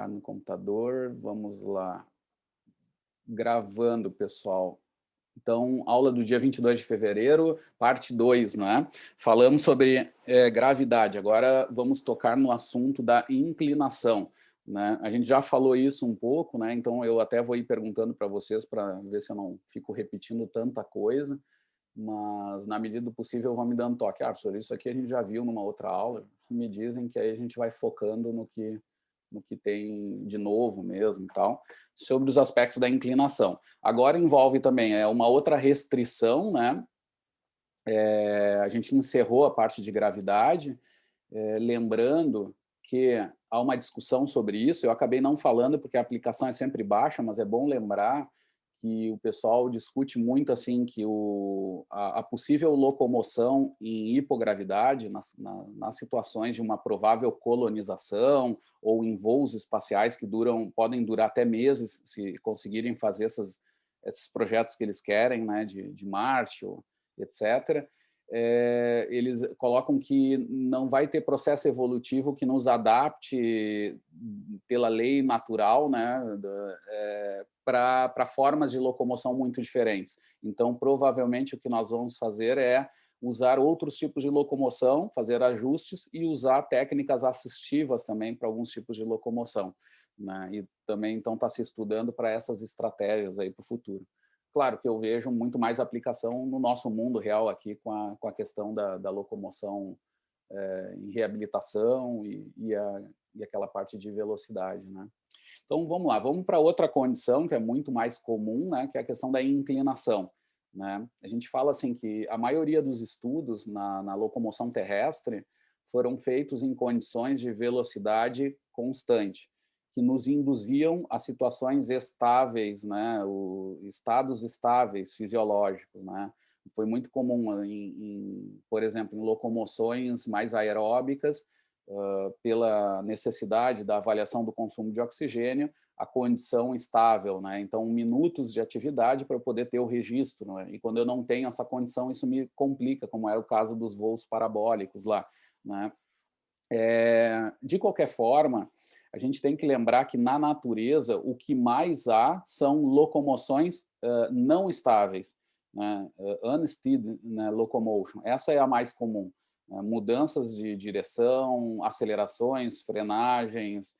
colocar no computador. Vamos lá. Gravando, pessoal. Então, aula do dia 22 de fevereiro, parte 2, né? Falamos sobre gravidade. Agora vamos tocar no assunto da inclinação, né? A gente já falou isso um pouco, né? Então eu até vou ir perguntando para vocês para ver se eu não fico repetindo tanta coisa, mas na medida do possível vão me dando toque. Ah, professor, isso aqui a gente já viu numa outra aula. Me dizem que aí a gente vai focando no que tem de novo mesmo e tal, sobre os aspectos da inclinação. Agora envolve também uma outra restrição, né? A gente encerrou a parte de gravidade, lembrando que há uma discussão sobre isso. Eu acabei não falando porque a aplicação é sempre baixa, mas é bom lembrar que o pessoal discute muito assim que a possível locomoção em hipogravidade nas situações de uma provável colonização ou em voos espaciais que podem durar até meses se conseguirem fazer esses projetos que eles querem, né, de Marte, etc. Eles colocam que não vai ter processo evolutivo que nos adapte pela lei natural, né, para formas de locomoção muito diferentes. Então, provavelmente, o que nós vamos fazer é usar outros tipos de locomoção, fazer ajustes e usar técnicas assistivas também para alguns tipos de locomoção, né? E também, então, está se estudando para essas estratégias aí para o futuro. Claro que eu vejo muito mais aplicação no nosso mundo real aqui com a questão da locomoção em reabilitação e aquela parte de velocidade, né? Então, vamos lá, vamos para outra condição que é muito mais comum, né, que é a questão da inclinação, né? A gente fala assim que a maioria dos estudos na locomoção terrestre foram feitos em condições de velocidade constante, que nos induziam a situações estáveis, né, estados estáveis fisiológicos, né? Foi muito comum, por exemplo, em locomoções mais aeróbicas, pela necessidade da avaliação do consumo de oxigênio, a condição estável, né? Então, minutos de atividade para eu poder ter o registro, né? E quando eu não tenho essa condição, isso me complica, como era o caso dos voos parabólicos lá, né? De qualquer forma, a gente tem que lembrar que na natureza o que mais há são locomoções não estáveis, né? Unsteady, né? Locomotion. Essa é a mais comum. Mudanças de direção, acelerações, frenagens,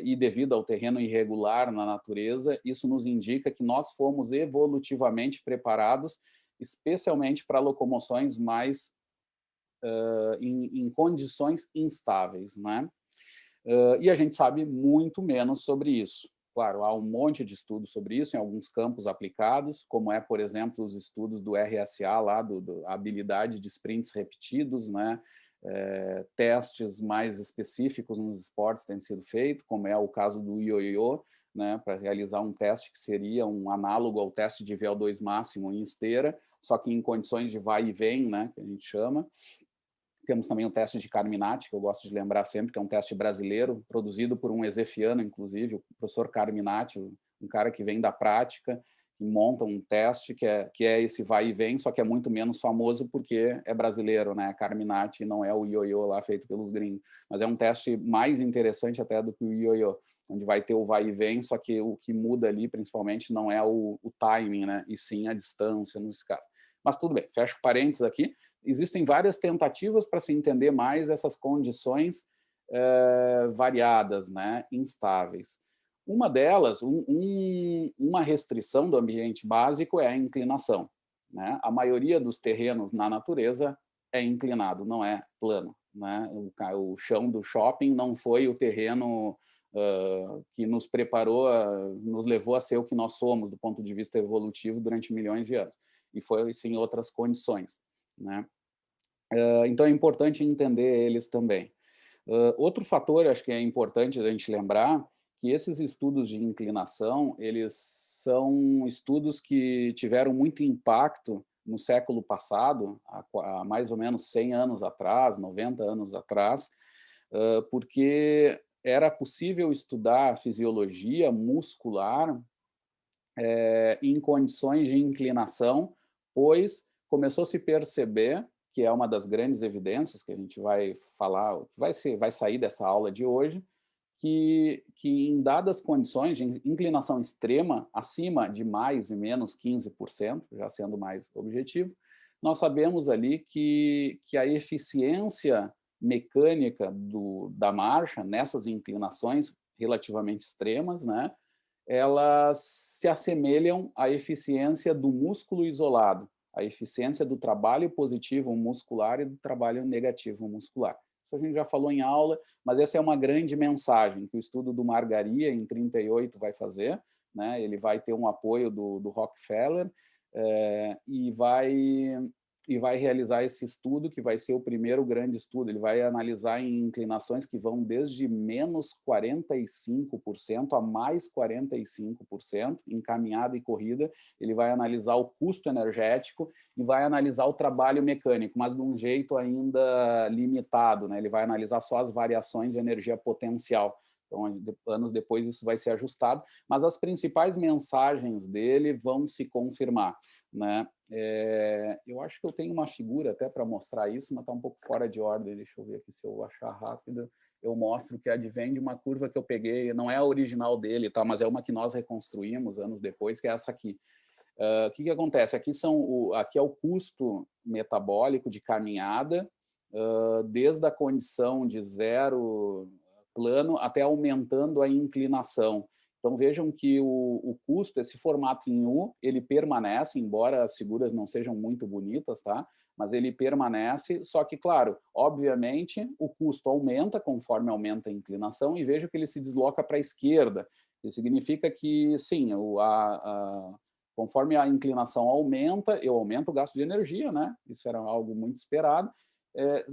e devido ao terreno irregular na natureza, isso nos indica que nós fomos evolutivamente preparados, especialmente para locomoções mais em condições instáveis, né? E a gente sabe muito menos sobre isso. Claro, há um monte de estudos sobre isso em alguns campos aplicados, como por exemplo, os estudos do RSA, lá a habilidade de sprints repetidos, né? Testes mais específicos nos esportes têm sido feitos, como é o caso do ioiô, né? Para realizar um teste que seria um análogo ao teste de VO2 máximo em esteira, só que em condições de vai e vem, né? Que a gente chama. Temos também o teste de Carminati, que eu gosto de lembrar sempre, que é um teste brasileiro, produzido por um ezefiano, inclusive, o professor Carminati, um cara que vem da prática, e monta um teste que é esse vai e vem, só que é muito menos famoso porque é brasileiro, né? Carminati não é o ioiô lá feito pelos gringos, mas é um teste mais interessante até do que o ioiô, onde vai ter o vai e vem, só que o que muda ali, principalmente, não é o timing, né? E sim a distância, nesse caso. Mas tudo bem, fecho parênteses aqui. Existem várias tentativas para se entender mais essas condições variadas, né, instáveis. Uma delas, uma restrição do ambiente básico é a inclinação, né? A maioria dos terrenos na natureza é inclinado, não é plano, né? O chão do shopping não foi o terreno que nos preparou, nos levou a ser o que nós somos do ponto de vista evolutivo durante milhões de anos. E foi, sim, outras condições, né? Então, é importante entender eles também. Outro fator, acho que é importante a gente lembrar, que esses estudos de inclinação, eles são estudos que tiveram muito impacto no século passado, há mais ou menos 100 anos atrás, 90 anos atrás, porque era possível estudar a fisiologia muscular em condições de inclinação, pois começou a se perceber, que é uma das grandes evidências que a gente vai falar, vai sair dessa aula de hoje, que em dadas condições de inclinação extrema, acima de mais e menos 15%, já sendo mais objetivo, nós sabemos ali que a eficiência mecânica da marcha, nessas inclinações relativamente extremas, né, elas se assemelham à eficiência do músculo isolado, a eficiência do trabalho positivo muscular e do trabalho negativo muscular. Isso a gente já falou em aula, mas essa é uma grande mensagem que o estudo do Margaria, em 38, vai fazer, né? Ele vai ter um apoio do Rockefeller e vai realizar esse estudo, que vai ser o primeiro grande estudo. Ele vai analisar em inclinações que vão desde menos 45% a mais 45%, em caminhada e corrida. Ele vai analisar o custo energético e vai analisar o trabalho mecânico, mas de um jeito ainda limitado, né? Ele vai analisar só as variações de energia potencial. Então, anos depois isso vai ser ajustado, mas as principais mensagens dele vão se confirmar, né? Eu acho que eu tenho uma figura até para mostrar isso, mas está um pouco fora de ordem. Deixa eu ver aqui se eu achar rápido. Eu mostro que advém de uma curva que eu peguei, não é a original dele, tá? Mas é uma que nós reconstruímos anos depois, que é essa aqui. O que acontece? Aqui é o custo metabólico de caminhada, desde a condição de zero plano até aumentando a inclinação. Então, vejam que o custo, esse formato em U, ele permanece, embora as figuras não sejam muito bonitas, tá? Mas ele permanece, só que, claro, obviamente, o custo aumenta conforme aumenta a inclinação, e veja que ele se desloca para a esquerda. Isso significa que, sim, conforme a inclinação aumenta, eu aumento o gasto de energia, né? Isso era algo muito esperado,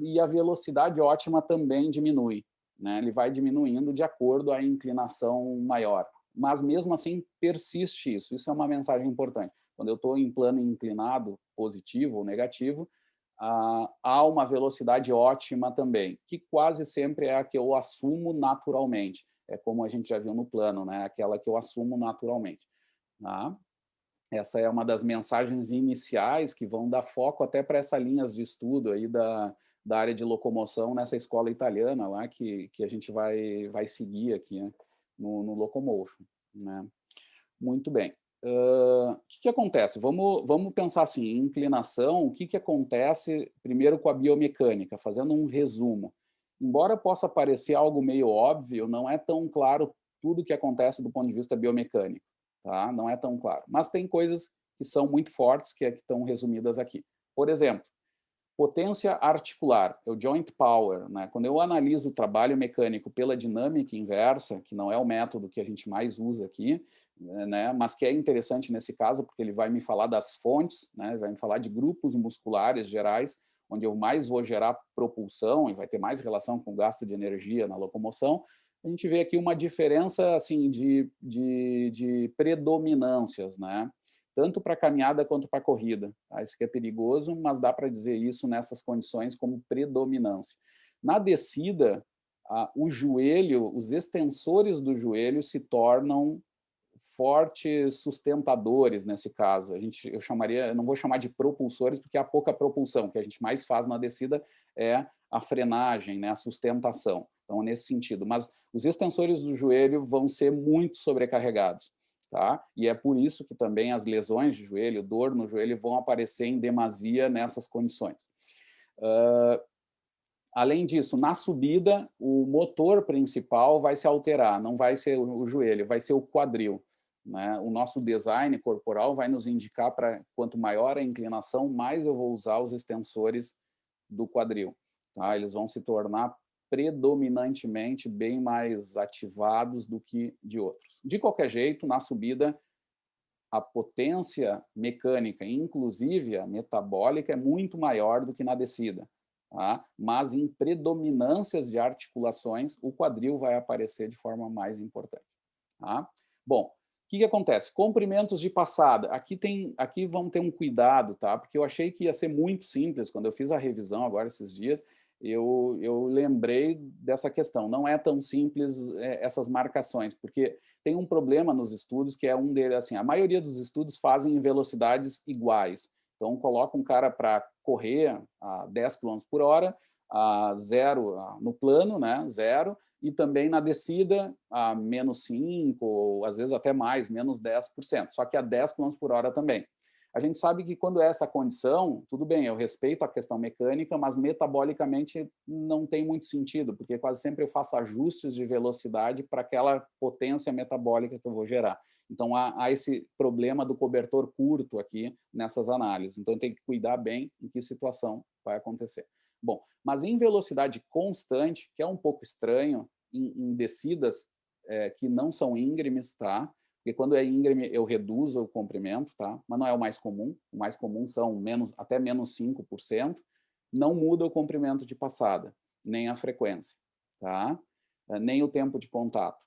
e a velocidade ótima também diminui, né? Ele vai diminuindo de acordo à inclinação maior. Mas, mesmo assim, persiste isso. Isso é uma mensagem importante. Quando eu estou em plano inclinado, positivo ou negativo, há uma velocidade ótima também, que quase sempre é a que eu assumo naturalmente. É como a gente já viu no plano, né? Aquela que eu assumo naturalmente. Tá? Essa é uma das mensagens iniciais que vão dar foco até para essas linhas de estudo aí da área de locomoção nessa escola italiana lá que a gente vai seguir aqui, né, no Locomotion, né? Muito bem. O que acontece? Vamos pensar assim, em inclinação, o que acontece primeiro com a biomecânica, fazendo um resumo. Embora possa parecer algo meio óbvio, não é tão claro tudo o que acontece do ponto de vista biomecânico. Tá? Não é tão claro. Mas tem coisas que são muito fortes, que estão resumidas aqui. Por exemplo, potência articular, é o joint power, né? Quando eu analiso o trabalho mecânico pela dinâmica inversa, que não é o método que a gente mais usa aqui, né? Mas que é interessante nesse caso, porque ele vai me falar das fontes, né? Vai me falar de grupos musculares gerais, onde eu mais vou gerar propulsão e vai ter mais relação com o gasto de energia na locomoção. A gente vê aqui uma diferença assim de predominâncias, né? Tanto para caminhada quanto para corrida. Tá? Isso aqui é perigoso, mas dá para dizer isso nessas condições como predominância. Na descida, o joelho, os extensores do joelho se tornam fortes sustentadores nesse caso. Eu não vou chamar de propulsores, porque há pouca propulsão. O que a gente mais faz na descida é a frenagem, né, a sustentação. Então, nesse sentido. Mas os extensores do joelho vão ser muito sobrecarregados. Tá? E é por isso que também as lesões de joelho, dor no joelho, vão aparecer em demasia nessas condições. Além disso, na subida, o motor principal vai se alterar, não vai ser o joelho, vai ser o quadril. Né? O nosso design corporal vai nos indicar para quanto maior a inclinação, mais eu vou usar os extensores do quadril. Tá? Eles vão se tornar predominantemente bem mais ativados do que de outros. De qualquer jeito, na subida, a potência mecânica, inclusive a metabólica, é muito maior do que na descida. Tá? Mas em predominâncias de articulações, o quadril vai aparecer de forma mais importante. Tá? Bom, o que acontece? Comprimentos de passada. Aqui vamos ter um cuidado, tá? Porque eu achei que ia ser muito simples. Quando eu fiz a revisão agora esses dias, eu lembrei dessa questão. Não é tão simples essas marcações, porque tem um problema nos estudos, que é um deles, assim, a maioria dos estudos fazem em velocidades iguais. Então, coloca um cara para correr a 10 km por hora, a zero no plano, né? Zero, e também na descida a menos 5, ou às vezes até mais, menos 10%, só que a 10 km por hora também. A gente sabe que quando é essa condição, tudo bem, eu respeito a questão mecânica, mas metabolicamente não tem muito sentido, porque quase sempre eu faço ajustes de velocidade para aquela potência metabólica que eu vou gerar. Então, há esse problema do cobertor curto aqui nessas análises. Então, tem que cuidar bem em que situação vai acontecer. Bom, mas em velocidade constante, que é um pouco estranho, em descidas que não são íngremes, tá? Porque quando é íngreme, eu reduzo o comprimento, tá? Mas não é o mais comum. O mais comum são até menos 5%. Não muda o comprimento de passada, nem a frequência, tá? Nem o tempo de contato.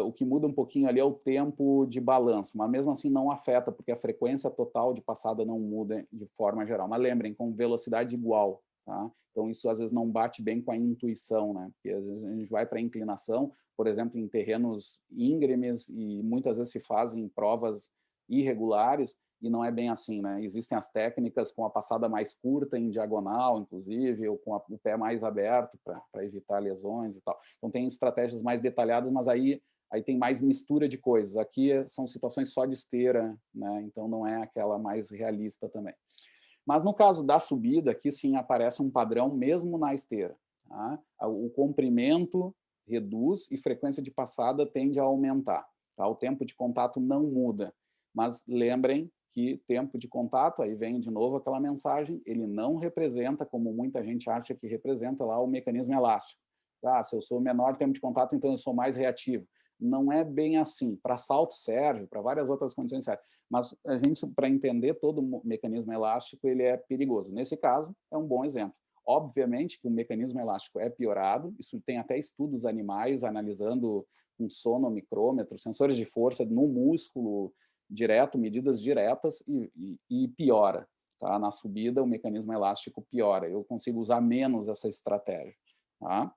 O que muda um pouquinho ali é o tempo de balanço, mas mesmo assim não afeta, porque a frequência total de passada não muda de forma geral. Mas lembrem, com velocidade igual, tá? Então isso às vezes não bate bem com a intuição, né? Porque às vezes a gente vai para a inclinação, por exemplo, em terrenos íngremes, e muitas vezes se fazem provas irregulares, e não é bem assim, né? Existem as técnicas com a passada mais curta, em diagonal, inclusive, ou com o pé mais aberto para evitar lesões e tal. Então, tem estratégias mais detalhadas, mas aí tem mais mistura de coisas. Aqui são situações só de esteira, né? Então, não é aquela mais realista também. Mas, no caso da subida, aqui sim aparece um padrão mesmo na esteira. Tá? O comprimento reduz e frequência de passada tende a aumentar. Tá? O tempo de contato não muda. Mas lembrem que tempo de contato, aí vem de novo aquela mensagem, ele não representa, como muita gente acha que representa lá, o mecanismo elástico. Tá? Se eu sou menor tempo de contato, então eu sou mais reativo. Não é bem assim. Para salto serve, para várias outras condições serve. Mas a gente, para entender todo o mecanismo elástico, ele é perigoso. Nesse caso, é um bom exemplo. Obviamente que o mecanismo elástico é piorado, isso tem até estudos animais analisando com sonomicrômetro, sensores de força no músculo direto, medidas diretas, e piora. Tá? Na subida, o mecanismo elástico piora. Eu consigo usar menos essa estratégia. Tá?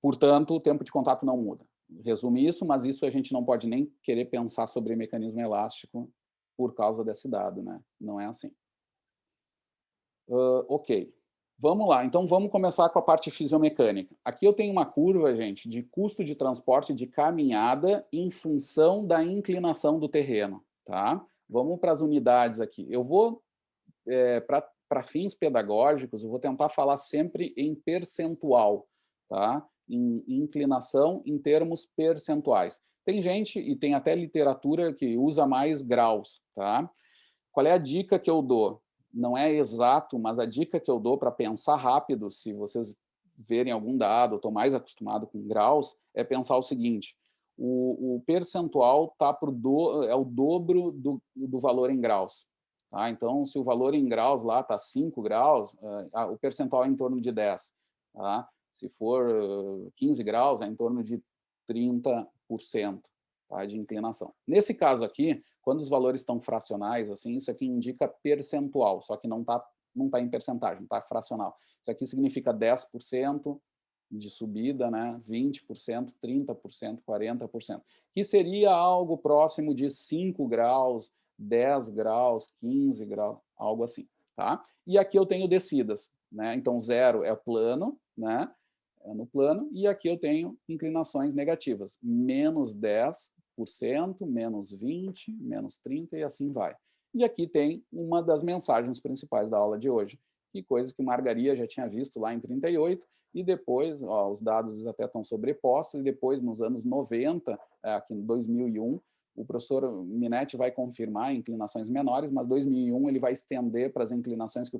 Portanto, o tempo de contato não muda. Resume isso, mas isso a gente não pode nem querer pensar sobre mecanismo elástico por causa desse dado, né? Não é assim. Ok. Vamos lá, então vamos começar com a parte fisiomecânica. Aqui eu tenho uma curva, gente, de custo de transporte de caminhada em função da inclinação do terreno, tá? Vamos para as unidades aqui. Eu vou, para fins pedagógicos, eu vou tentar falar sempre em percentual, tá? Em inclinação em termos percentuais. Tem gente, e tem até literatura, que usa mais graus, tá? Qual é a dica que eu dou? Não é exato, mas a dica que eu dou para pensar rápido, se vocês verem algum dado, estou mais acostumado com graus, é pensar o seguinte: o percentual é o dobro do valor em graus. Tá? Então, se o valor em graus lá está 5 graus, o percentual é em torno de 10. Tá? Se for 15 graus, é em torno de 30%, tá? De inclinação. Nesse caso aqui, quando os valores estão fracionais, assim, isso aqui indica percentual, só que não tá em percentagem, está fracional. Isso aqui significa 10% de subida, né? 20%, 30%, 40%, que seria algo próximo de 5 graus, 10 graus, 15 graus, algo assim. Tá? E aqui eu tenho descidas, né? Então, 0 é plano, né? É no plano, e aqui eu tenho inclinações negativas, menos 10%, menos 20%, menos 30% e assim vai. E aqui tem uma das mensagens principais da aula de hoje, e coisas que Margaria já tinha visto lá em 38, e depois, os dados até estão sobrepostos, e depois, nos anos 90, aqui em 2001, o professor Minetti vai confirmar inclinações menores, mas 2001 ele vai estender para as inclinações que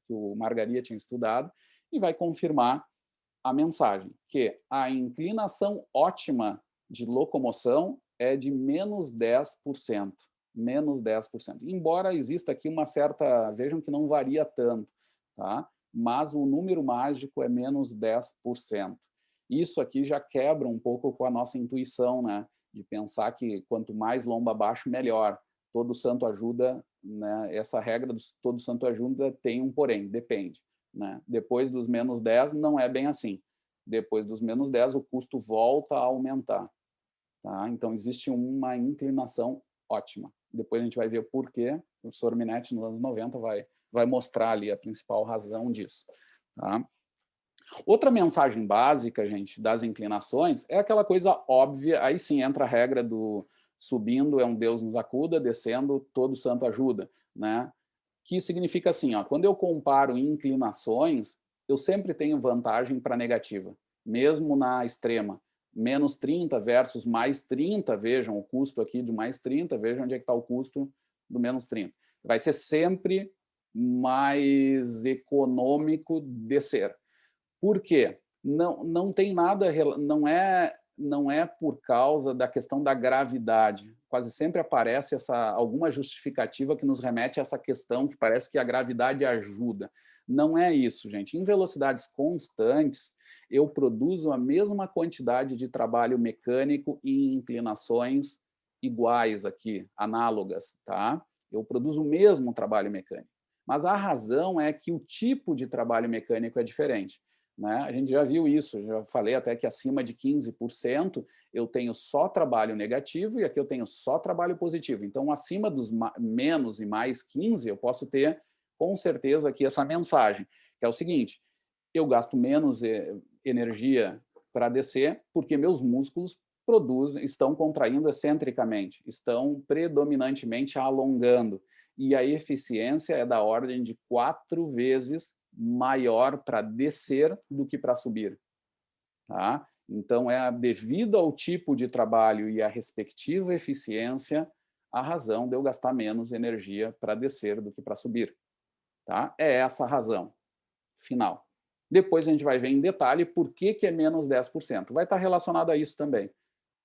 o Margaria tinha estudado, e vai confirmar a mensagem, que a inclinação ótima de locomoção é de menos 10%. Menos 10%. Embora exista aqui uma certa... Vejam que não varia tanto, tá? Mas o número mágico é menos 10%. Isso aqui já quebra um pouco com a nossa intuição, né? De pensar que quanto mais lomba abaixo, melhor. Todo santo ajuda, né? Essa regra do todo santo ajuda tem um porém, depende. Né? Depois dos menos 10, não é bem assim. Depois dos menos 10, o custo volta a aumentar. Tá? Então, existe uma inclinação ótima. Depois a gente vai ver por quê. O professor Minetti, nos anos 90, vai mostrar ali a principal razão disso. Tá? Outra mensagem básica, gente, das inclinações é aquela coisa óbvia, aí sim entra a regra do subindo é um Deus nos acuda, descendo todo santo ajuda, né? Que significa assim, ó, quando eu comparo inclinações, eu sempre tenho vantagem para negativa, mesmo na extrema. Menos 30 versus mais 30, vejam o custo aqui de mais 30, vejam onde é que está o custo do menos 30. Vai ser sempre mais econômico descer. Por quê? Não tem nada, não é por causa da questão da gravidade. Quase sempre aparece alguma justificativa que nos remete a essa questão que parece que a gravidade ajuda. Não é isso, gente. Em velocidades constantes, eu produzo a mesma quantidade de trabalho mecânico em inclinações iguais aqui, análogas, tá? Eu produzo o mesmo trabalho mecânico. Mas a razão é que o tipo de trabalho mecânico é diferente. Né? A gente já viu isso, já falei até que acima de 15% eu tenho só trabalho negativo e aqui eu tenho só trabalho positivo. Então, acima dos menos e mais 15, eu posso ter, com certeza, aqui essa mensagem, que é o seguinte, eu gasto menos energia para descer porque meus músculos estão contraindo excentricamente, estão predominantemente alongando. E a eficiência é da ordem de 4 vezes maior para descer do que para subir. Tá? Então, devido ao tipo de trabalho e à respectiva eficiência, a razão de eu gastar menos energia para descer do que para subir. Tá? É essa a razão final. Depois a gente vai ver em detalhe por que é menos 10%. Vai estar relacionado a isso também.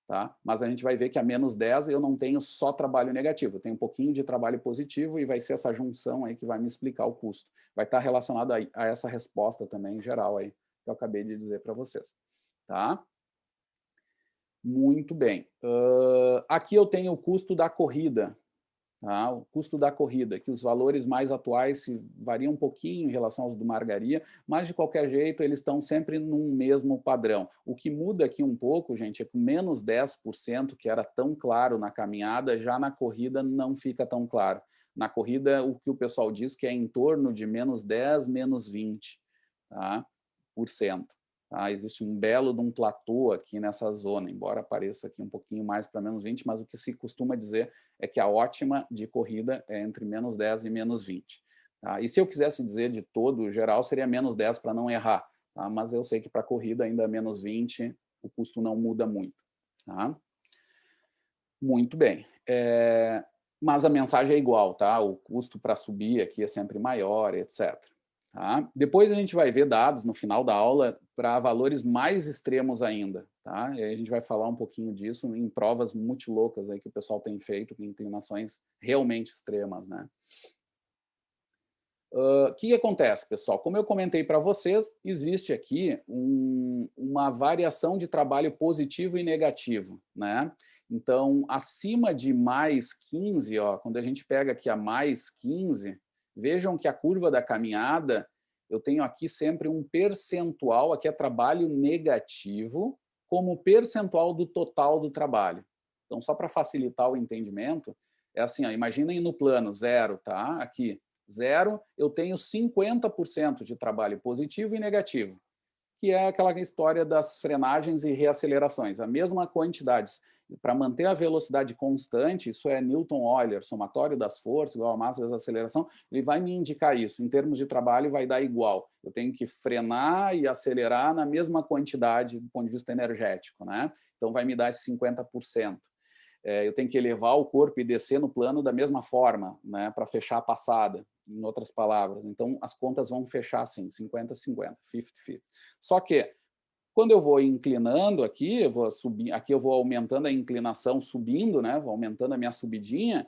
Tá? Mas a gente vai ver que a menos 10 eu não tenho só trabalho negativo, eu tenho um pouquinho de trabalho positivo e vai ser essa junção aí que vai me explicar o custo. Vai estar relacionado a essa resposta também em geral aí, que eu acabei de dizer para vocês. Tá? Muito bem. Aqui eu tenho o custo da corrida. Tá? O custo da corrida, que os valores mais atuais variam um pouquinho em relação aos do Margaria, mas de qualquer jeito eles estão sempre num mesmo padrão. O que muda aqui um pouco, gente, é que menos 10%, que era tão claro na caminhada, já na corrida não fica tão claro. Na corrida, o que o pessoal diz que é em torno de menos 10, menos 20%. Tá? Por cento. Tá? Existe um belo de um platô aqui nessa zona, embora pareça aqui um pouquinho mais para menos 20, mas o que se costuma dizer é que a ótima de corrida é entre menos 10 e menos 20. Tá? E se eu quisesse dizer de todo geral, seria menos 10 para não errar. Tá? Mas eu sei que para corrida ainda é menos 20, o custo não muda muito. Tá? Muito bem. Mas a mensagem é igual, tá? O custo para subir aqui é sempre maior, etc. Tá? Depois a gente vai ver dados no final da aula para valores mais extremos ainda. Tá? E aí a gente vai falar um pouquinho disso em provas muito loucas aí que o pessoal tem feito, com inclinações realmente extremas. Né? O que acontece, pessoal? Como eu comentei para vocês, existe aqui uma variação de trabalho positivo e negativo. Né? Então, acima de mais 15, ó, quando a gente pega aqui a mais 15, vejam que a curva da caminhada, eu tenho aqui sempre um percentual, aqui é trabalho negativo, como percentual do total do trabalho. Então, só para facilitar o entendimento, é assim, ó, imaginem no plano 0, tá? Aqui, 0, eu tenho 50% de trabalho positivo e negativo, que é aquela história das frenagens e reacelerações. A mesma quantidade. Para manter a velocidade constante, isso é Newton-Euler, somatório das forças igual a massa vezes a aceleração, ele vai me indicar isso. Em termos de trabalho, vai dar igual. Eu tenho que frenar e acelerar na mesma quantidade do ponto de vista energético. Né? Então, vai me dar esse 50%. Eu tenho que elevar o corpo e descer no plano da mesma forma, né, para fechar a passada, em outras palavras. Então, as contas vão fechar assim, 50-50, 50-50. Só que, quando eu vou inclinando aqui, eu vou subir, aqui eu vou aumentando a inclinação subindo, né, vou aumentando a minha subidinha,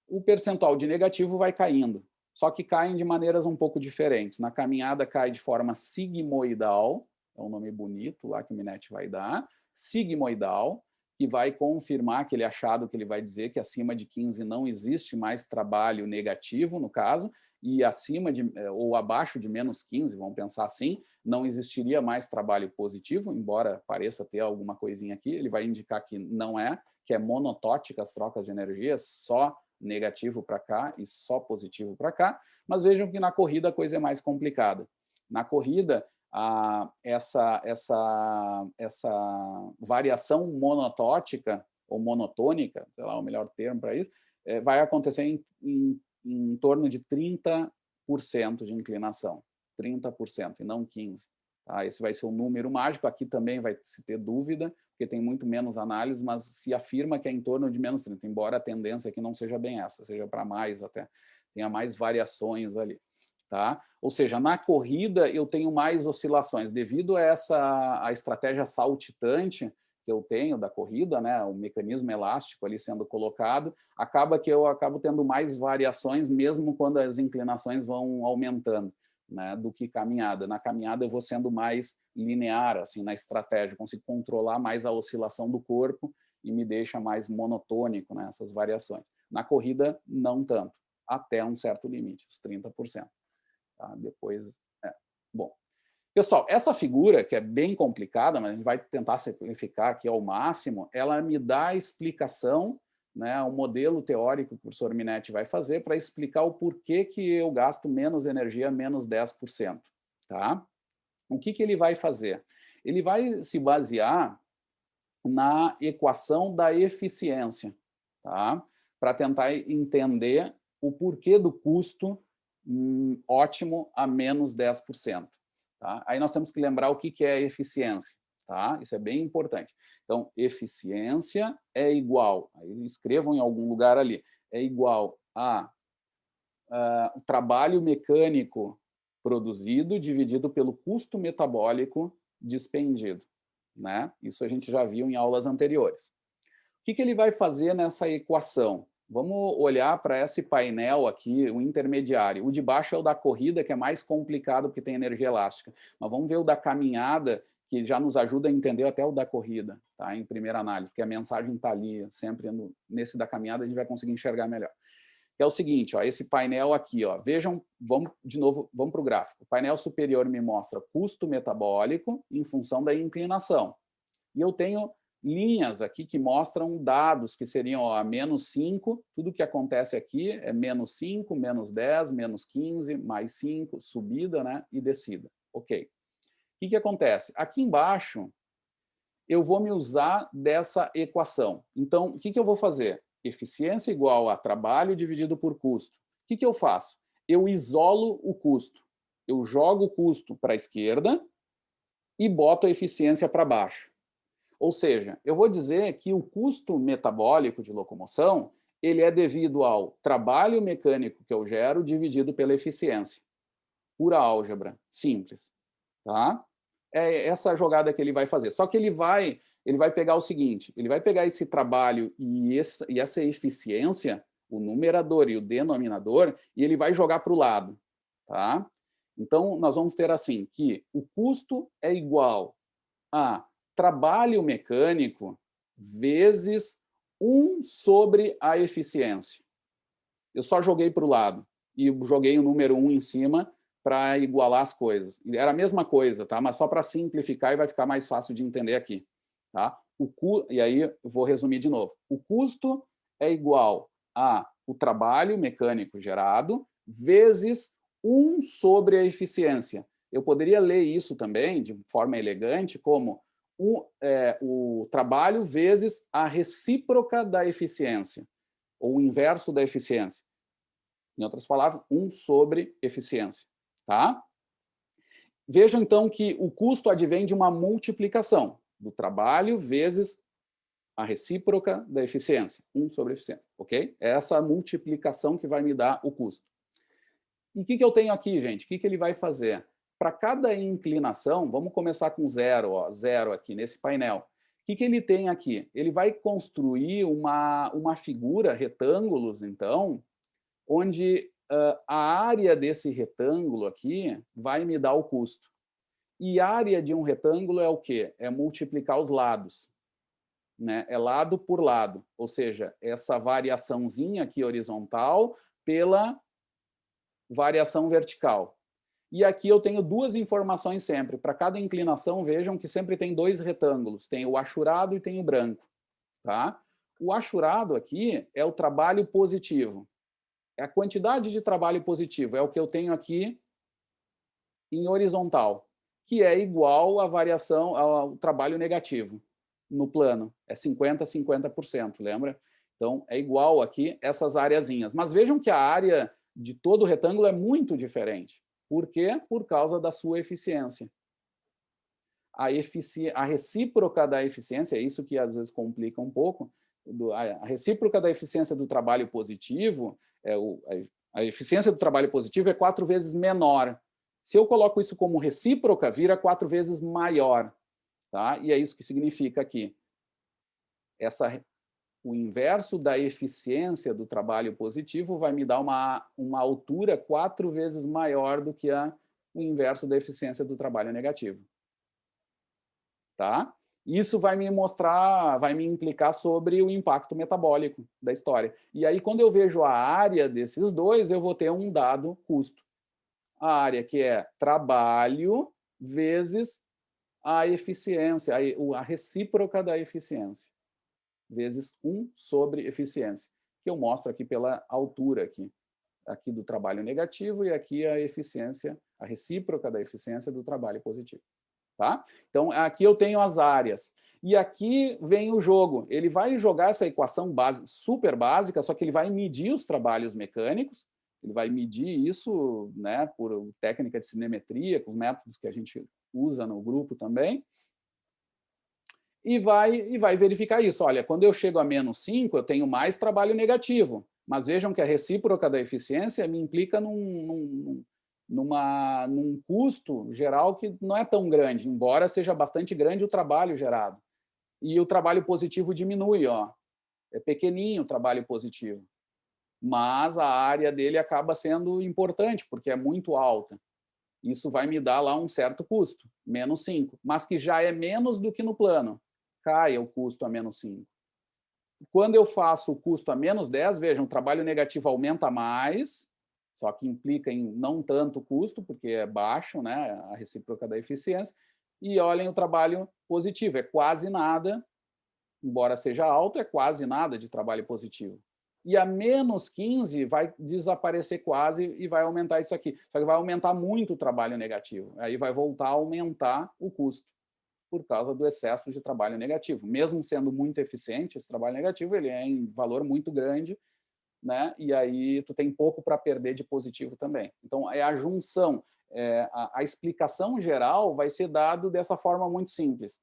o percentual de negativo vai caindo. Só que caem de maneiras um pouco diferentes. Na caminhada cai de forma sigmoidal, é um nome bonito lá que o Minetti vai dar, sigmoidal, que vai confirmar aquele achado que ele vai dizer que acima de 15 não existe mais trabalho negativo, no caso, e acima de, ou abaixo de menos 15, vamos pensar assim, não existiria mais trabalho positivo, embora pareça ter alguma coisinha aqui, ele vai indicar que não é, que é monotótica as trocas de energia, só negativo para cá e só positivo para cá, mas vejam que na corrida a coisa é mais complicada. Na corrida, essa variação monotótica ou monotônica, sei lá o melhor termo para isso, vai acontecer em torno de 30% de inclinação, 30%, e não 15%. Tá? Esse vai ser o número mágico. Aqui também vai se ter dúvida, porque tem muito menos análise, mas se afirma que é em torno de menos 30%, embora a tendência aqui não seja bem essa, seja para mais até, tenha mais variações ali. Tá? Ou seja, na corrida eu tenho mais oscilações, devido a a estratégia saltitante que eu tenho da corrida, né, o mecanismo elástico ali sendo colocado, acaba que eu acabo tendo mais variações, mesmo quando as inclinações vão aumentando, né, do que caminhada. Na caminhada eu vou sendo mais linear, assim, na estratégia, consigo controlar mais a oscilação do corpo e me deixa mais monotônico, né, essas variações. Na corrida, não tanto, até um certo limite, os 30%. Tá? Depois, bom. Pessoal, essa figura, que é bem complicada, mas a gente vai tentar simplificar aqui ao máximo, ela me dá a explicação, né, o modelo teórico que o professor Minetti vai fazer para explicar o porquê que eu gasto menos energia, menos 10%. Tá? O que ele vai fazer? Ele vai se basear na equação da eficiência, tá? Para tentar entender o porquê do custo ótimo a menos 10%. Tá? Aí nós temos que lembrar o que é eficiência. Tá? Isso é bem importante. Então, eficiência é igual, aí escrevam em algum lugar ali, é igual a o trabalho mecânico produzido dividido pelo custo metabólico despendido. Né? Isso a gente já viu em aulas anteriores. O que ele vai fazer nessa equação? Vamos olhar para esse painel aqui, o intermediário. O de baixo é o da corrida, que é mais complicado porque tem energia elástica. Mas vamos ver o da caminhada, que já nos ajuda a entender até o da corrida, tá? Em primeira análise, porque a mensagem está ali, sempre nesse da caminhada a gente vai conseguir enxergar melhor. Que é o seguinte, ó, esse painel aqui, ó, vejam, vamos de novo, vamos para o gráfico. O painel superior me mostra custo metabólico em função da inclinação. E eu tenho linhas aqui que mostram dados que seriam ó, a menos 5, tudo que acontece aqui é menos 5, menos 10, menos 15, mais 5, subida, né, e descida. Ok. O que acontece? Aqui embaixo, eu vou me usar dessa equação. Então, o que eu vou fazer? Eficiência igual a trabalho dividido por custo. O que eu faço? Eu isolo o custo. Eu jogo o custo para a esquerda e boto a eficiência para baixo. Ou seja, eu vou dizer que o custo metabólico de locomoção ele é devido ao trabalho mecânico que eu gero dividido pela eficiência. Pura álgebra, simples. Tá? É essa jogada que ele vai fazer. Só que ele vai pegar o seguinte, ele vai pegar esse trabalho e essa eficiência, o numerador e o denominador, e ele vai jogar para o lado. Tá? Então, nós vamos ter assim, que o custo é igual a trabalho mecânico vezes 1 sobre a eficiência. Eu só joguei para o lado e joguei o número 1 em cima para igualar as coisas. Era a mesma coisa, tá? Mas só para simplificar e vai ficar mais fácil de entender aqui. Tá? E aí eu vou resumir de novo. O custo é igual a o trabalho mecânico gerado vezes 1 sobre a eficiência. Eu poderia ler isso também, de forma elegante, como o trabalho vezes a recíproca da eficiência, ou o inverso da eficiência. Em outras palavras, 1 sobre eficiência. Tá? Vejam, então, que o custo advém de uma multiplicação do trabalho vezes a recíproca da eficiência, 1 sobre eficiência. Ok? É essa multiplicação que vai me dar o custo. E o que eu tenho aqui, gente? O que ele vai fazer? Para cada inclinação, vamos começar com 0, ó, 0 aqui nesse painel. O que ele tem aqui? Ele vai construir uma figura, retângulos, então, onde a área desse retângulo aqui vai me dar o custo. E área de um retângulo é o quê? É multiplicar os lados. Né? É lado por lado. Ou seja, essa variaçãozinha aqui horizontal pela variação vertical. E aqui eu tenho duas informações sempre. Para cada inclinação, vejam que sempre tem 2 retângulos. Tem o achurado e tem o branco. Tá? O achurado aqui é o trabalho positivo. É a quantidade de trabalho positivo. É o que eu tenho aqui em horizontal. que é igual à variação ao trabalho negativo no plano. É 50%, 50%, lembra? Então, é igual aqui essas areazinhas. Mas vejam que a área de todo o retângulo é muito diferente. Por quê? Por causa da sua eficiência. A recíproca da eficiência, é isso que às vezes complica um pouco, a recíproca da eficiência do trabalho positivo, a eficiência do trabalho positivo é 4 vezes menor. Se eu coloco isso como recíproca, vira 4 vezes maior. Tá? E é isso que significa aqui. O inverso da eficiência do trabalho positivo vai me dar uma altura 4 vezes maior do que o inverso da eficiência do trabalho negativo. Tá? Isso vai me mostrar, vai me implicar sobre o impacto metabólico da história. E aí, quando eu vejo a área desses dois, eu vou ter um dado custo. A área que é trabalho vezes a eficiência, a recíproca da eficiência, vezes 1 sobre eficiência, que eu mostro aqui pela altura aqui do trabalho negativo e aqui a eficiência, a recíproca da eficiência do trabalho positivo. Tá? Então, aqui eu tenho as áreas. E aqui vem o jogo. Ele vai jogar essa equação super básica, só que ele vai medir os trabalhos mecânicos, ele vai medir isso, né, por técnica de cinemetria, com os métodos que a gente usa no grupo também, e vai verificar isso. Olha, quando eu chego a menos 5, eu tenho mais trabalho negativo. Mas vejam que a recíproca da eficiência me implica num custo geral que não é tão grande, embora seja bastante grande o trabalho gerado. E o trabalho positivo diminui, ó. É pequenininho o trabalho positivo. Mas a área dele acaba sendo importante, porque é muito alta. Isso vai me dar lá um certo custo, menos 5, mas que já é menos do que no plano. Cai o custo a menos 5. Quando eu faço o custo a menos 10, vejam, o trabalho negativo aumenta mais, só que implica em não tanto custo, porque é baixo, né, a recíproca da eficiência, e olhem o trabalho positivo, é quase nada, embora seja alto, é quase nada de trabalho positivo. E a menos 15 vai desaparecer quase e vai aumentar isso aqui. Só que vai aumentar muito o trabalho negativo. Aí vai voltar a aumentar o custo por causa do excesso de trabalho negativo. Mesmo sendo muito eficiente, esse trabalho negativo ele é em valor muito grande, né? E aí tu tem pouco para perder de positivo também. Então, é a junção. A explicação geral vai ser dado dessa forma muito simples.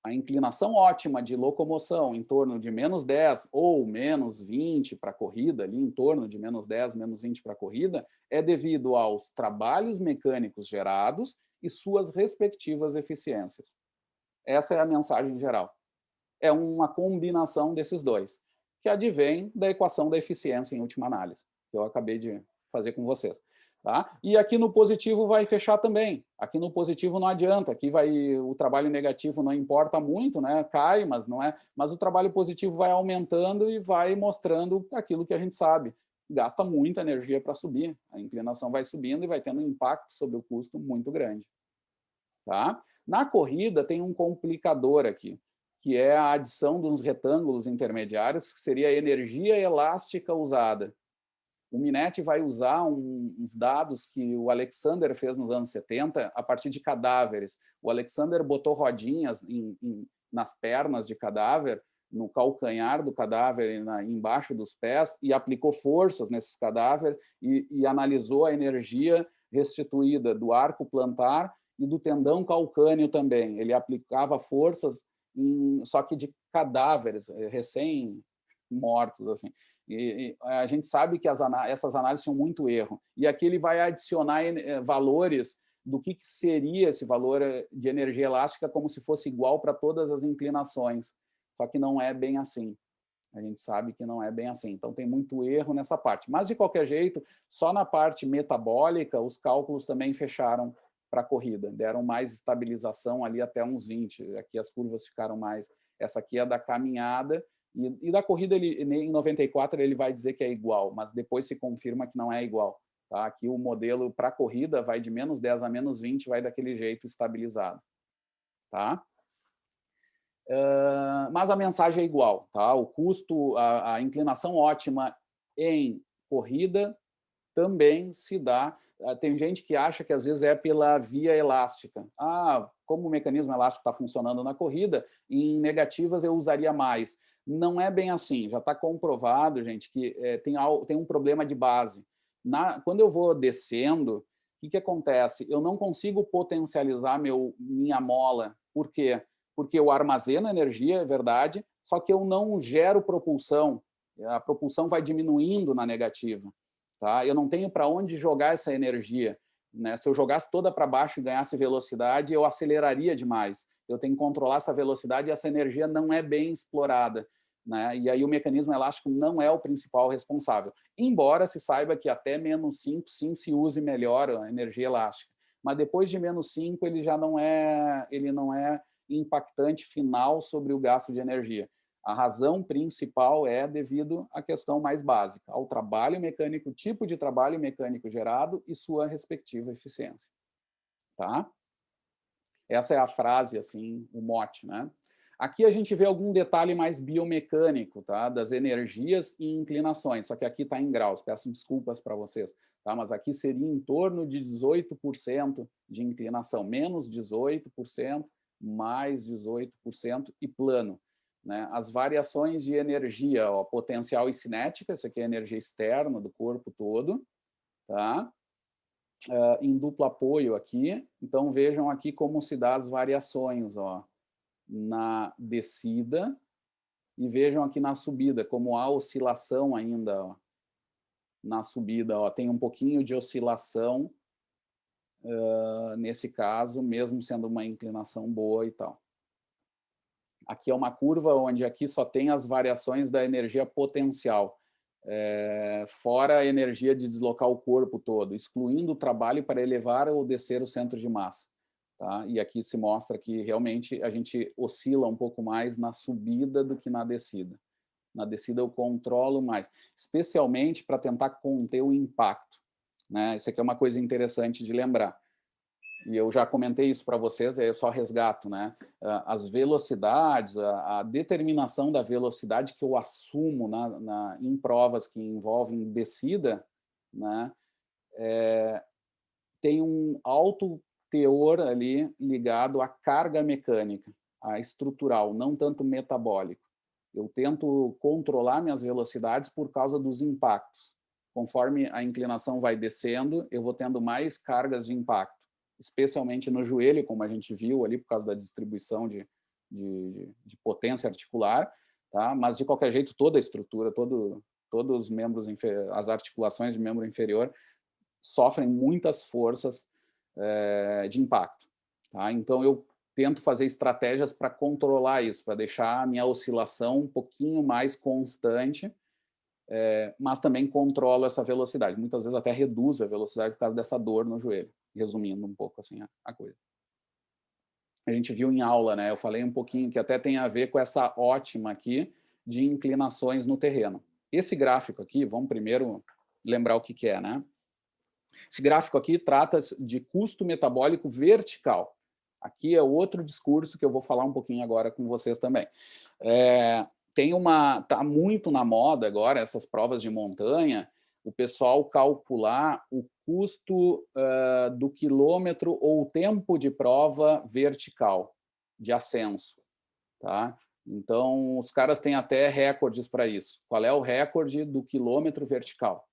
A inclinação ótima de locomoção em torno de menos 10 ou menos 20 para a corrida, ali em torno de menos 10, menos 20 para a corrida, é devido aos trabalhos mecânicos gerados e suas respectivas eficiências. Essa é a mensagem geral. É uma combinação desses dois, que advém da equação da eficiência em última análise, que eu acabei de fazer com vocês. Tá? E aqui no positivo vai fechar também. Aqui no positivo não adianta, aqui o trabalho negativo não importa muito, né? Cai, mas não é. Mas o trabalho positivo vai aumentando e vai mostrando aquilo que a gente sabe. Gasta muita energia para subir, a inclinação vai subindo e vai tendo um impacto sobre o custo muito grande. Tá? Na corrida tem um complicador aqui, que é a adição dos retângulos intermediários, que seria a energia elástica usada. O Minetti vai usar uns dados que o Alexander fez nos anos 70 a partir de cadáveres. O Alexander botou rodinhas nas pernas de cadáver, no calcanhar do cadáver, embaixo dos pés, e aplicou forças nesses cadáveres e analisou a energia restituída do arco plantar e do tendão calcâneo também. Ele aplicava forças, só que de cadáveres recém-mortos, assim. E a gente sabe que essas análises tinham muito erro. E aqui ele vai adicionar valores do que seria esse valor de energia elástica como se fosse igual para todas as inclinações. Só que não é bem assim. A gente sabe que não é bem assim. Então, tem muito erro nessa parte. Mas, de qualquer jeito, só na parte metabólica, os cálculos também fecharam para a corrida. Deram mais estabilização ali até uns 20. Aqui as curvas ficaram mais... Essa aqui é da caminhada. E da corrida, em 94, ele vai dizer que é igual, mas depois se confirma que não é igual. Tá? Aqui o modelo para a corrida vai de menos 10 a menos 20, vai daquele jeito estabilizado. Tá? Mas a mensagem é igual. Tá? O custo, a inclinação ótima em corrida também se dá Tem gente que acha que às vezes é pela via elástica. Como o mecanismo elástico está funcionando na corrida, em negativas eu usaria mais. Não é bem assim, já está comprovado, gente, que tem um problema de base. Quando eu vou descendo, o que acontece? Eu não consigo potencializar minha mola. Por quê? Porque eu armazeno energia, é verdade, só que eu não gero propulsão. A propulsão vai diminuindo na negativa. Tá? Eu não tenho para onde jogar essa energia. Né? Se eu jogasse toda para baixo e ganhasse velocidade, eu aceleraria demais. Eu tenho que controlar essa velocidade e essa energia não é bem explorada. Né? E aí o mecanismo elástico não é o principal responsável. Embora se saiba que até -5, sim, se use melhor a energia elástica. Mas depois de -5, ele já não é impactante final sobre o gasto de energia. A razão principal é devido à questão mais básica, ao trabalho mecânico, tipo de trabalho mecânico gerado e sua respectiva eficiência. Tá? Essa é a frase, assim, o mote, né? Aqui a gente vê algum detalhe mais biomecânico, tá? Das energias e inclinações, só que aqui está em graus, peço desculpas para vocês, tá? Mas aqui seria em torno de 18% de inclinação, menos 18%, mais 18% e plano. Né? As variações de energia, potencial e cinética, isso aqui é energia externa do corpo todo, tá? Em duplo apoio aqui, então vejam aqui como se dá as variações, na descida, e vejam aqui na subida, como há oscilação ainda, na subida, tem um pouquinho de oscilação, nesse caso, mesmo sendo uma inclinação boa e tal. Aqui é uma curva onde aqui só tem as variações da energia potencial, fora a energia de deslocar o corpo todo, excluindo o trabalho para elevar ou descer o centro de massa. Tá? E aqui se mostra que realmente a gente oscila um pouco mais na subida do que na descida. Na descida eu controlo mais, especialmente para tentar conter o impacto. Né? Isso aqui é uma coisa interessante de lembrar. E eu já comentei isso para vocês, aí eu só resgato, né? As velocidades, a determinação da velocidade que eu assumo em provas que envolvem descida, né? Tem um alto teor ali ligado à carga mecânica, à estrutural, não tanto metabólico. Eu tento controlar minhas velocidades por causa dos impactos. Conforme a inclinação vai descendo, eu vou tendo mais cargas de impacto, especialmente no joelho, como a gente viu ali, por causa da distribuição de potência articular, tá? Mas, de qualquer jeito, toda a estrutura, todos os membros, as articulações de membro inferior sofrem muitas forças de impacto. Tá? Então, eu tento fazer estratégias para controlar isso, para deixar a minha oscilação um pouquinho mais constante, mas também controlo essa velocidade. Muitas vezes até reduzo a velocidade por causa dessa dor no joelho, resumindo um pouco assim a coisa. A gente viu em aula, né? Eu falei um pouquinho que até tem a ver com essa ótima aqui de inclinações no terreno. Esse gráfico aqui, vamos primeiro lembrar o que é, né? Esse gráfico aqui trata de custo metabólico vertical. Aqui é outro discurso que eu vou falar um pouquinho agora com vocês também. Tá muito na moda agora, essas provas de montanha, o pessoal calcular o custo do quilômetro ou o tempo de prova vertical, de ascenso. Tá? Então, os caras têm até recordes para isso. Qual é o recorde do quilômetro vertical?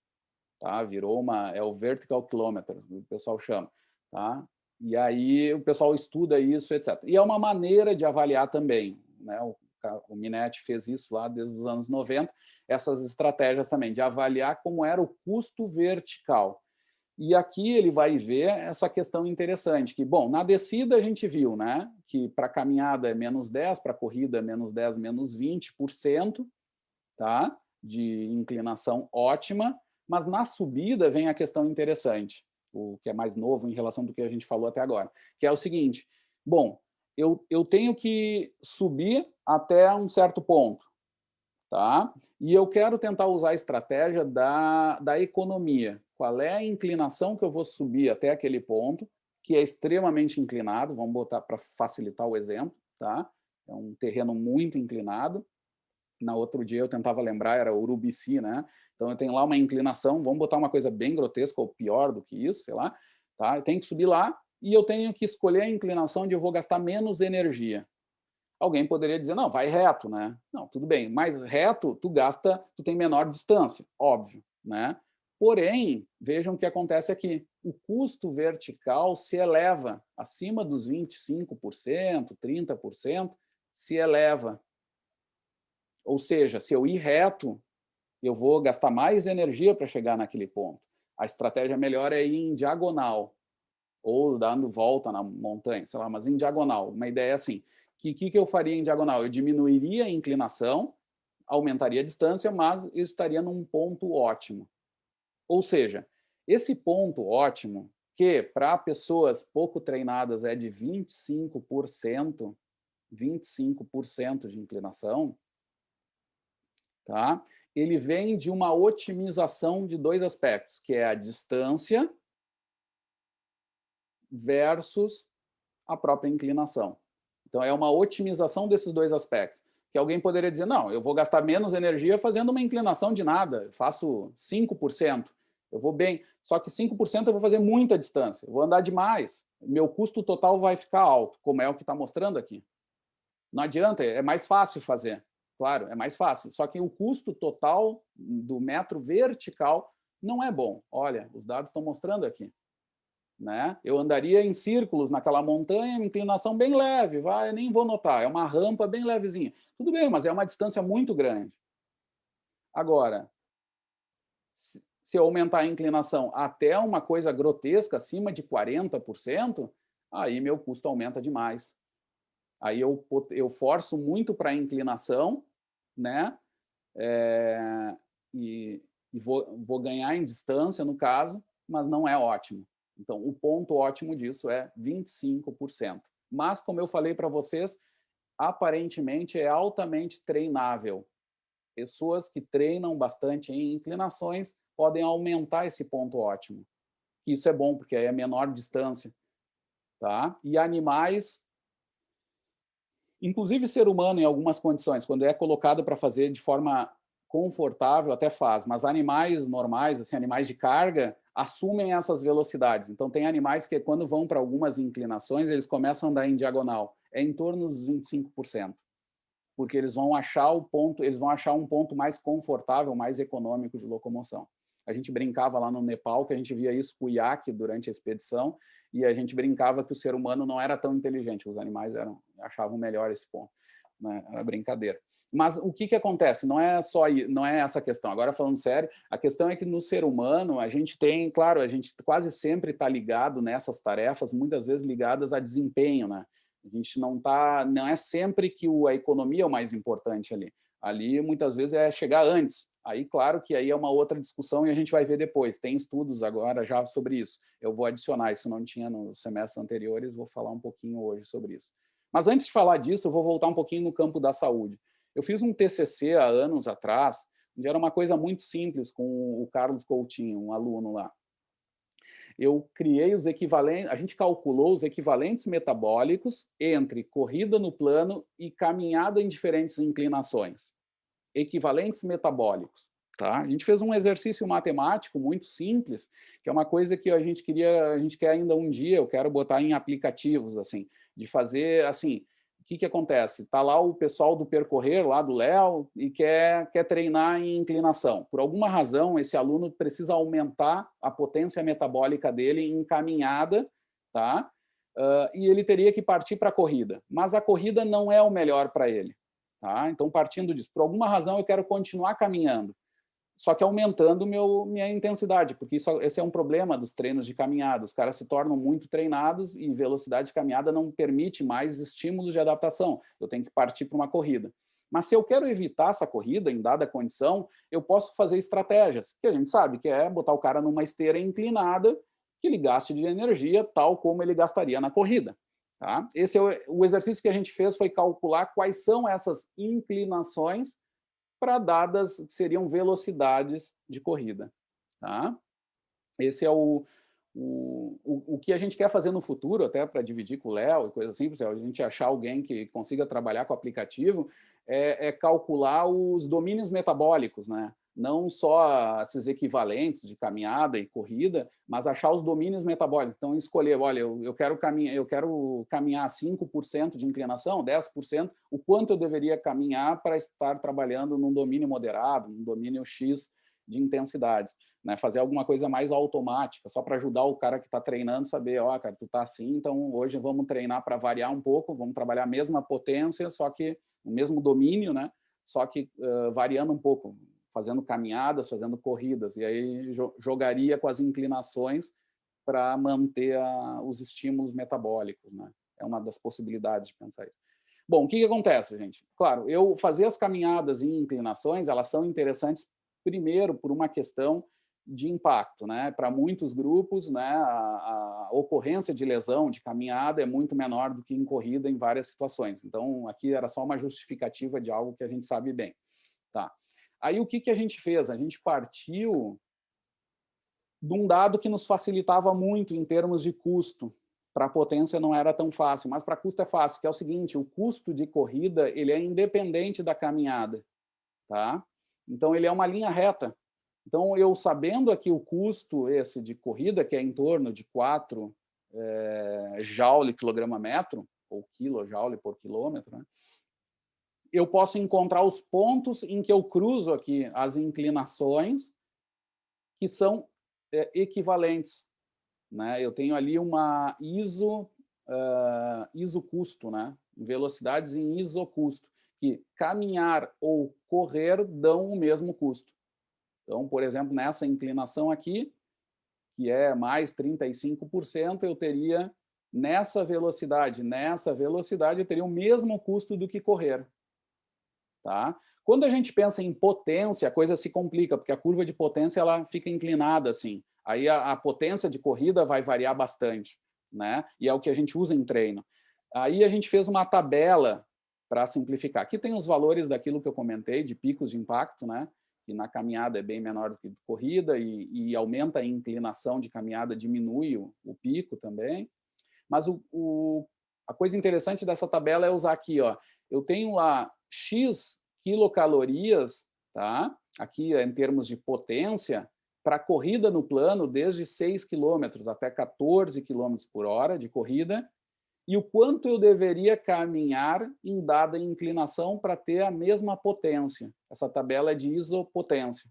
Tá? Virou é o vertical kilometer, o pessoal chama. Tá? E aí o pessoal estuda isso, etc. E é uma maneira de avaliar também. Né? O Minetti fez isso lá desde os anos 90, essas estratégias também, de avaliar como era o custo vertical. E aqui ele vai ver essa questão interessante, que, bom, na descida a gente viu, né, que para caminhada é -10, para corrida é -10, -20%, tá? De inclinação ótima, mas na subida vem a questão interessante, o que é mais novo em relação do que a gente falou até agora, que é o seguinte, bom, eu tenho que subir até um certo ponto, tá? E eu quero tentar usar a estratégia da economia. Qual é a inclinação que eu vou subir até aquele ponto, que é extremamente inclinado, vamos botar para facilitar o exemplo, tá? É um terreno muito inclinado, Na outro dia eu tentava lembrar, era Urubici, né? Então eu tenho lá uma inclinação, vamos botar uma coisa bem grotesca ou pior do que isso, sei lá, tá? Eu tenho que subir lá e eu tenho que escolher a inclinação onde eu vou gastar menos energia. Alguém poderia dizer, não, vai reto, né? Não, tudo bem, mas reto tu tem menor distância, óbvio, né? Porém, vejam o que acontece aqui. O custo vertical se eleva acima dos 25%, 30%, se eleva. Ou seja, se eu ir reto, eu vou gastar mais energia para chegar naquele ponto. A estratégia melhor é ir em diagonal, ou dando volta na montanha, sei lá, mas em diagonal. Uma ideia é assim, que eu faria em diagonal? Eu diminuiria a inclinação, aumentaria a distância, mas eu estaria num ponto ótimo. Ou seja, esse ponto ótimo, que para pessoas pouco treinadas é de 25%, 25% de inclinação, tá? Ele vem de uma otimização de dois aspectos, que é a distância versus a própria inclinação. Então, é uma otimização desses dois aspectos. Que alguém poderia dizer, não, eu vou gastar menos energia fazendo uma inclinação de nada, eu faço 5%, eu vou bem. Só que 5% eu vou fazer muita distância, eu vou andar demais. Meu custo total vai ficar alto, como é o que está mostrando aqui. Não adianta, é mais fácil fazer. Claro, é mais fácil. Só que o custo total do metro vertical não é bom. Olha, os dados estão mostrando aqui. Né? Eu andaria em círculos naquela montanha, inclinação bem leve, vai, nem vou notar, é uma rampa bem levezinha. Tudo bem, mas é uma distância muito grande. Agora, se eu aumentar a inclinação até uma coisa grotesca, acima de 40%, aí meu custo aumenta demais. Aí eu forço muito para a inclinação, né? E vou ganhar em distância, no caso, mas não é ótimo. Então, o ponto ótimo disso é 25%. Mas, como eu falei para vocês, aparentemente é altamente treinável. Pessoas que treinam bastante em inclinações podem aumentar esse ponto ótimo. Isso é bom, porque aí é menor distância. Tá? E animais, inclusive ser humano em algumas condições, quando é colocado para fazer de forma confortável, até faz, mas animais normais, assim, animais de carga, assumem essas velocidades. Então, tem animais que, quando vão para algumas inclinações, eles começam a andar em diagonal. É em torno dos 25%, porque eles vão achar um ponto mais confortável, mais econômico de locomoção. A gente brincava lá no Nepal, que a gente via isso com o iaque durante a expedição, e a gente brincava que o ser humano não era tão inteligente, os animais achavam melhor esse ponto. Né? Era brincadeira. Mas o que acontece? Não é essa a questão. Agora, falando sério, a questão é que no ser humano a gente tem, claro, a gente quase sempre está ligado nessas tarefas, muitas vezes ligadas a desempenho, né? A gente não é sempre que a economia é o mais importante ali. Ali, muitas vezes, é chegar antes. Aí, claro que aí é uma outra discussão e a gente vai ver depois. Tem estudos agora já sobre isso. Eu vou adicionar, isso não tinha nos semestres anteriores, vou falar um pouquinho hoje sobre isso. Mas antes de falar disso, eu vou voltar um pouquinho no campo da saúde. Eu fiz um TCC há anos atrás, onde era uma coisa muito simples com o Carlos Coutinho, um aluno lá. Eu criei os equivalentes, a gente calculou os equivalentes metabólicos entre corrida no plano e caminhada em diferentes inclinações. Equivalentes metabólicos. Tá? A gente fez um exercício matemático muito simples, que é uma coisa que a gente quer ainda um dia, eu quero botar em aplicativos, assim, de fazer, assim, o que acontece? Está lá o pessoal do Percorrer, lá do Léo, e quer treinar em inclinação. Por alguma razão, esse aluno precisa aumentar a potência metabólica dele em caminhada, tá? E ele teria que partir para a corrida. Mas a corrida não é o melhor para ele. Tá? Então, partindo disso, por alguma razão, eu quero continuar caminhando, só que aumentando minha intensidade, porque esse é um problema dos treinos de caminhada. Os caras se tornam muito treinados e velocidade de caminhada não permite mais estímulos de adaptação. Eu tenho que partir para uma corrida. Mas se eu quero evitar essa corrida, em dada condição, eu posso fazer estratégias, que a gente sabe que é botar o cara numa esteira inclinada, que ele gaste de energia, tal como ele gastaria na corrida. Tá? Esse é o exercício que a gente fez, foi calcular quais são essas inclinações para dadas que seriam velocidades de corrida. Tá? Esse é o que a gente quer fazer no futuro, até para dividir com o Léo e coisa assim, se a gente achar alguém que consiga trabalhar com o aplicativo, é calcular os domínios metabólicos, né? Não só esses equivalentes de caminhada e corrida, mas achar os domínios metabólicos. Então, escolher, olha, eu quero caminhar 5% de inclinação, 10%, o quanto eu deveria caminhar para estar trabalhando num domínio moderado, num domínio X de intensidades, né? Fazer alguma coisa mais automática, só para ajudar o cara que está treinando a saber, ó, cara, tu tá assim, então hoje vamos treinar para variar um pouco, vamos trabalhar a mesma potência, só que o mesmo domínio, né? Só que variando um pouco, fazendo caminhadas, fazendo corridas, e aí jogaria com as inclinações para manter os estímulos metabólicos, né? É uma das possibilidades de pensar isso. Bom, o que acontece, gente? Claro, eu fazer as caminhadas em inclinações, elas são interessantes primeiro por uma questão de impacto, né? Para muitos grupos, né, a ocorrência de lesão de caminhada é muito menor do que em corrida em várias situações. Então, aqui era só uma justificativa de algo que a gente sabe bem, tá? Aí o que a gente fez? A gente partiu de um dado que nos facilitava muito em termos de custo. Para a potência não era tão fácil, mas para custo é fácil, que é o seguinte, o custo de corrida ele é independente da caminhada, tá? Então, ele é uma linha reta. Então, eu sabendo aqui o custo esse de corrida, que é em torno de 4 joule quilograma metro, ou quilojoule por quilômetro, né? Eu posso encontrar os pontos em que eu cruzo aqui as inclinações que são equivalentes, né? Eu tenho ali uma isocusto, né? Velocidades em isocusto, que caminhar ou correr dão o mesmo custo. Então, por exemplo, nessa inclinação aqui, que é mais 35%, eu teria nessa velocidade, eu teria o mesmo custo do que correr. Tá? Quando a gente pensa em potência, a coisa se complica, porque a curva de potência ela fica inclinada assim. Aí a potência de corrida vai variar bastante, né? E é o que a gente usa em treino. Aí a gente fez uma tabela para simplificar. Aqui tem os valores daquilo que eu comentei, de picos de impacto, né? Que na caminhada é bem menor do que de corrida e aumenta a inclinação de caminhada, diminui o pico também. Mas a coisa interessante dessa tabela é usar aqui, ó. Eu tenho lá X quilocalorias, tá? Aqui em termos de potência, para corrida no plano, desde 6 km até 14 km por hora de corrida, e o quanto eu deveria caminhar em dada inclinação para ter a mesma potência. Essa tabela é de isopotência.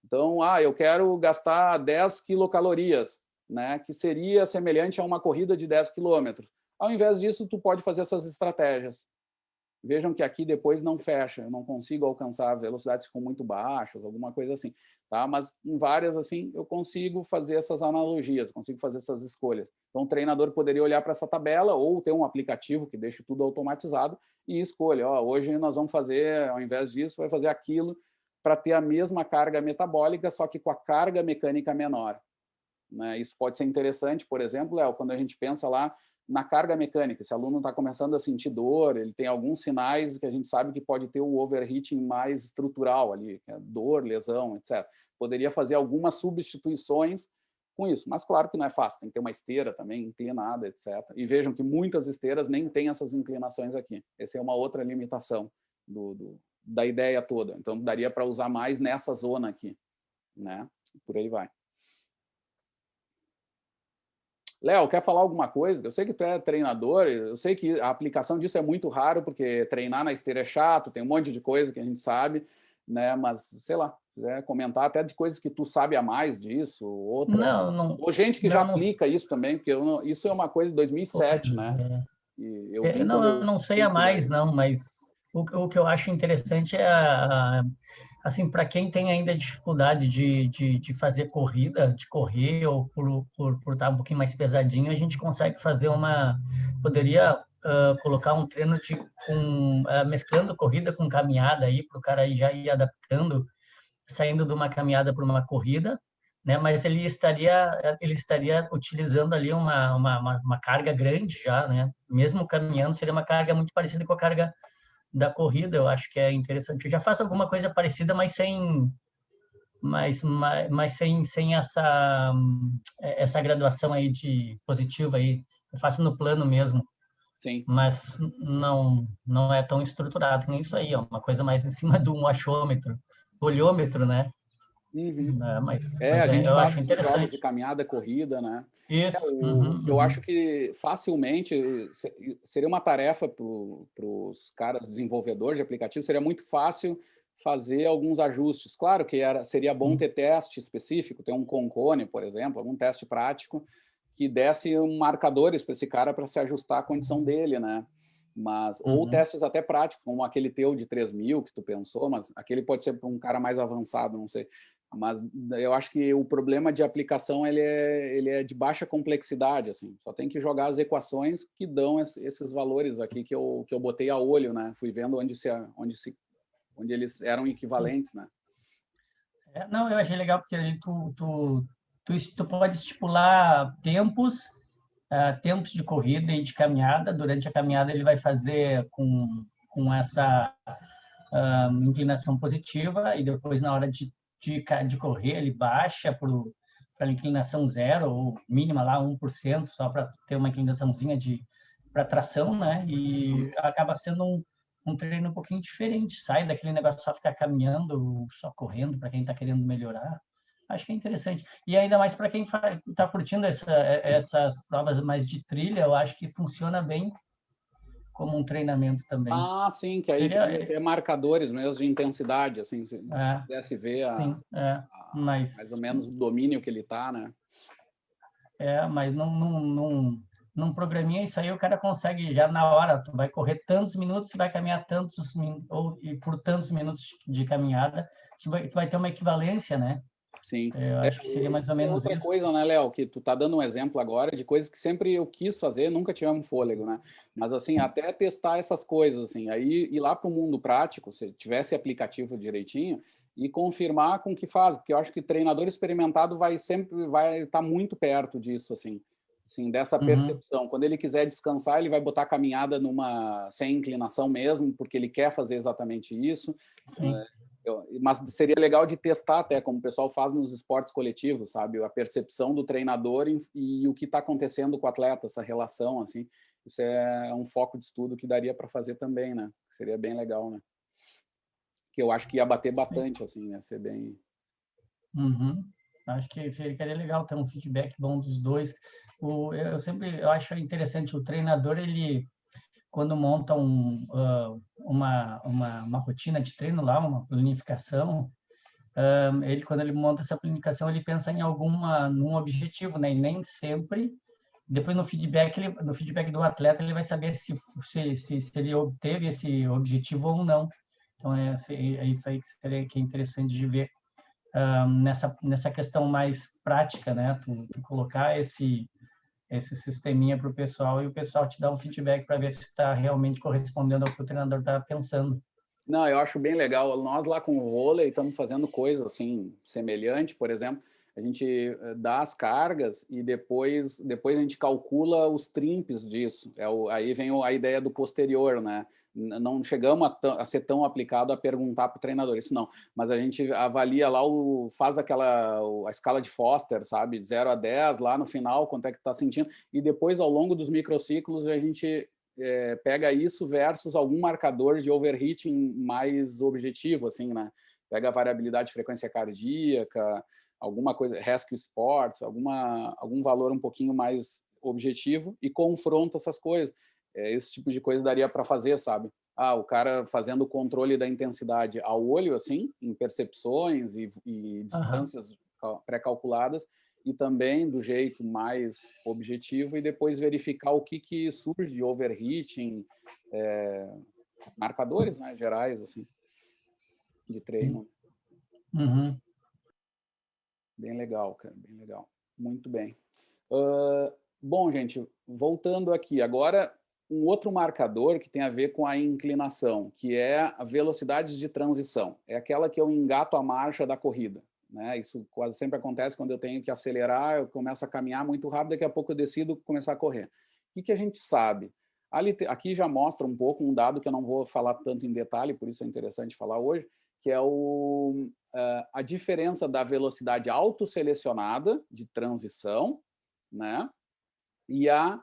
Então, eu quero gastar 10 quilocalorias, né, que seria semelhante a uma corrida de 10 quilômetros. Ao invés disso, tu pode fazer essas estratégias. Vejam que aqui depois não fecha, eu não consigo alcançar velocidades que ficam muito baixas, alguma coisa assim, tá? Mas em várias assim eu consigo fazer essas analogias, consigo fazer essas escolhas. Então o treinador poderia olhar para essa tabela ou ter um aplicativo que deixe tudo automatizado e escolha, hoje nós vamos fazer, ao invés disso, vai fazer aquilo para ter a mesma carga metabólica, só que com a carga mecânica menor, né? Isso pode ser interessante, por exemplo, Léo, quando a gente pensa lá na carga mecânica, se o aluno está começando a sentir dor, ele tem alguns sinais que a gente sabe que pode ter o overheating mais estrutural ali, que é dor, lesão, etc. Poderia fazer algumas substituições com isso, mas claro que não é fácil, tem que ter uma esteira também inclinada, etc. E vejam que muitas esteiras nem têm essas inclinações aqui. Essa é uma outra limitação da ideia toda. Então, daria para usar mais nessa zona aqui, né? Por aí vai. Léo, quer falar alguma coisa? Eu sei que tu é treinador, eu sei que a aplicação disso é muito raro, porque treinar na esteira é chato, tem um monte de coisa que a gente sabe, né? Mas, sei lá, quiser comentar até de coisas que tu sabe a mais disso, outras. Ou gente que já aplica isso também, porque isso é uma coisa de 2007, né? E eu não sei a mais, não, mas o que eu acho interessante é assim, para quem tem ainda dificuldade de fazer corrida, de correr, ou por estar um pouquinho mais pesadinho, a gente consegue fazer poderia colocar um treino mesclando corrida com caminhada aí, para o cara já ir adaptando, saindo de uma caminhada para uma corrida, né? Mas ele estaria utilizando ali uma carga grande já, né? Mesmo caminhando, seria uma carga muito parecida com a carga da corrida. Eu acho que é interessante. Eu já faço alguma coisa parecida, mas sem essa graduação aí de positiva aí. Eu faço no plano mesmo. Sim. mas não é tão estruturado que nem isso aí, é uma coisa mais em cima de um achômetro, olhômetro, né? Uhum. Mas A gente eu faz acho esses jogos de interessante. caminhada, corrida, né? Isso. Eu acho que facilmente seria uma tarefa para os caras desenvolvedores de aplicativos, seria muito fácil fazer alguns ajustes. Claro que seria bom Sim. ter teste específico, ter um Concone, por exemplo, algum teste prático que desse marcadores para esse cara para se ajustar à condição dele, né? Mas, ou testes até práticos, como aquele teu de 3.000 que tu pensou, mas aquele pode ser para um cara mais avançado, não sei. Mas eu acho que o problema de aplicação ele é de baixa complexidade, assim. Só tem que jogar as equações que dão esses valores aqui que eu botei a olho, né? Fui vendo onde eles eram equivalentes, né? Não, eu achei legal porque ali tu pode estipular tempos de corrida e de caminhada. Durante a caminhada ele vai fazer com essa inclinação positiva e depois na hora de correr ele baixa para a inclinação zero ou mínima lá 1%, só para ter uma inclinaçãozinha para tração, né? E acaba sendo um treino um pouquinho diferente, sai daquele negócio só ficar caminhando, só correndo para quem está querendo melhorar. Acho que é interessante. E ainda mais para quem está curtindo essas provas mais de trilha, eu acho que funciona bem como um treinamento também. Ah, sim, que aí tem Seria, até marcadores mesmo de intensidade, assim, se pudesse ver sim, mais ou mas menos o domínio que ele está, né? mas num programinha isso aí o cara consegue já na hora, tu vai correr tantos minutos e vai caminhar e por tantos minutos de caminhada, tu vai ter uma equivalência, né? Sim. Eu acho que seria mais ou É menos outra isso. coisa, né, Léo, que tu tá dando um exemplo agora de coisas que sempre eu quis fazer, nunca tivemos fôlego, né? Mas assim, até testar essas coisas, assim, aí ir lá para o mundo prático, se tivesse aplicativo direitinho, e confirmar com o que faz, porque eu acho que treinador experimentado vai estar muito perto disso, assim, dessa percepção. Quando ele quiser descansar, ele vai botar a caminhada sem inclinação mesmo, porque ele quer fazer exatamente isso. Sim. Mas seria legal de testar até, como o pessoal faz nos esportes coletivos, sabe? A percepção do treinador e o que está acontecendo com o atleta, essa relação, assim. Isso é um foco de estudo que daria para fazer também, né? Seria bem legal, né? Que eu acho que ia bater Sim. bastante, assim, ia ser bem... Acho que seria legal ter um feedback bom dos dois. Eu acho interessante o treinador, ele quando monta uma rotina de treino lá, uma planificação, quando ele monta essa planificação, ele pensa num objetivo, né? E nem sempre, depois no feedback do atleta, ele vai saber se ele obteve esse objetivo ou não. Então, é isso aí que é interessante de ver nessa questão mais prática, né? Tu colocar esse sisteminha para o pessoal e o pessoal te dá um feedback para ver se está realmente correspondendo ao que o treinador está pensando. Não, eu acho bem legal. Nós lá com o vôlei estamos fazendo coisa assim semelhante, por exemplo, a gente dá as cargas e depois a gente calcula os trimps disso. Aí vem a ideia do posterior, né? Não chegamos a ser tão aplicado a perguntar para o treinador, isso não. Mas a gente avalia lá, faz a escala de Foster, sabe? 0 a 10, lá no final, quanto é que está sentindo. E depois, ao longo dos microciclos, a gente pega isso versus algum marcador de overheating mais objetivo, assim, né? Pega a variabilidade de frequência cardíaca, alguma coisa, rescue sports, algum valor um pouquinho mais objetivo e confronta essas coisas. Esse tipo de coisa daria para fazer, sabe? O cara fazendo o controle da intensidade ao olho, assim, em percepções e distâncias pré-calculadas, e também do jeito mais objetivo, e depois verificar o que surge de overheating, marcadores, né, gerais, assim, de treino. Bem legal, cara, bem legal. Muito bem. Bom, gente, voltando aqui, agora um outro marcador que tem a ver com a inclinação, que é a velocidade de transição. É aquela que eu engato a marcha da corrida, né? Isso quase sempre acontece quando eu tenho que acelerar, eu começo a caminhar muito rápido, daqui a pouco eu decido começar a correr. O que a gente sabe? Aqui já mostra um pouco um dado que eu não vou falar tanto em detalhe, por isso é interessante falar hoje, que é a diferença da velocidade autoselecionada de transição, né? E a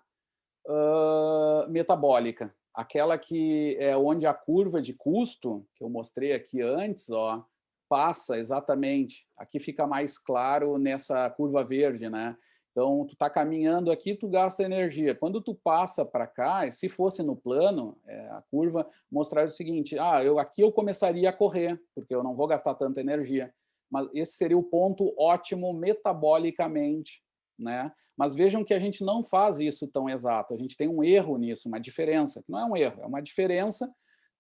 metabólica, aquela que é onde a curva de custo, que eu mostrei aqui antes, ó, passa exatamente. Aqui fica mais claro nessa curva verde, né? Então, tu está caminhando aqui, tu gasta energia. Quando tu passa para cá, se fosse no plano, a curva mostraria o seguinte, aqui eu começaria a correr, porque eu não vou gastar tanta energia. Mas esse seria o ponto ótimo metabolicamente, né? Mas vejam que a gente não faz isso tão exato, a gente tem um erro nisso, uma diferença, que não é um erro, é uma diferença,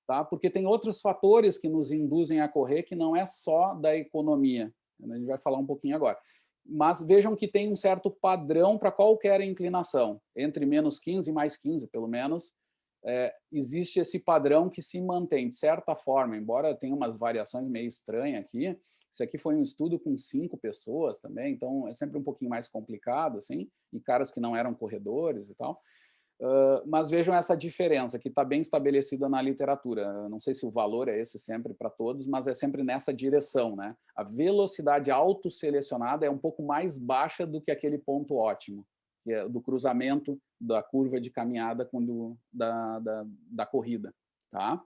tá? Porque tem outros fatores que nos induzem a correr, que não é só da economia. A gente vai falar um pouquinho agora. Mas vejam que tem um certo padrão para qualquer inclinação, entre menos 15 e mais 15, pelo menos, existe esse padrão que se mantém, de certa forma, embora tenha umas variações meio estranhas aqui. Isso aqui foi um estudo com 5 pessoas também, então é sempre um pouquinho mais complicado, assim, e caras que não eram corredores e tal. Mas vejam essa diferença que está bem estabelecida na literatura. Não sei se o valor é esse sempre para todos, mas é sempre nessa direção, né? A velocidade autoselecionada é um pouco mais baixa do que aquele ponto ótimo, que é do cruzamento da curva de caminhada da corrida, tá?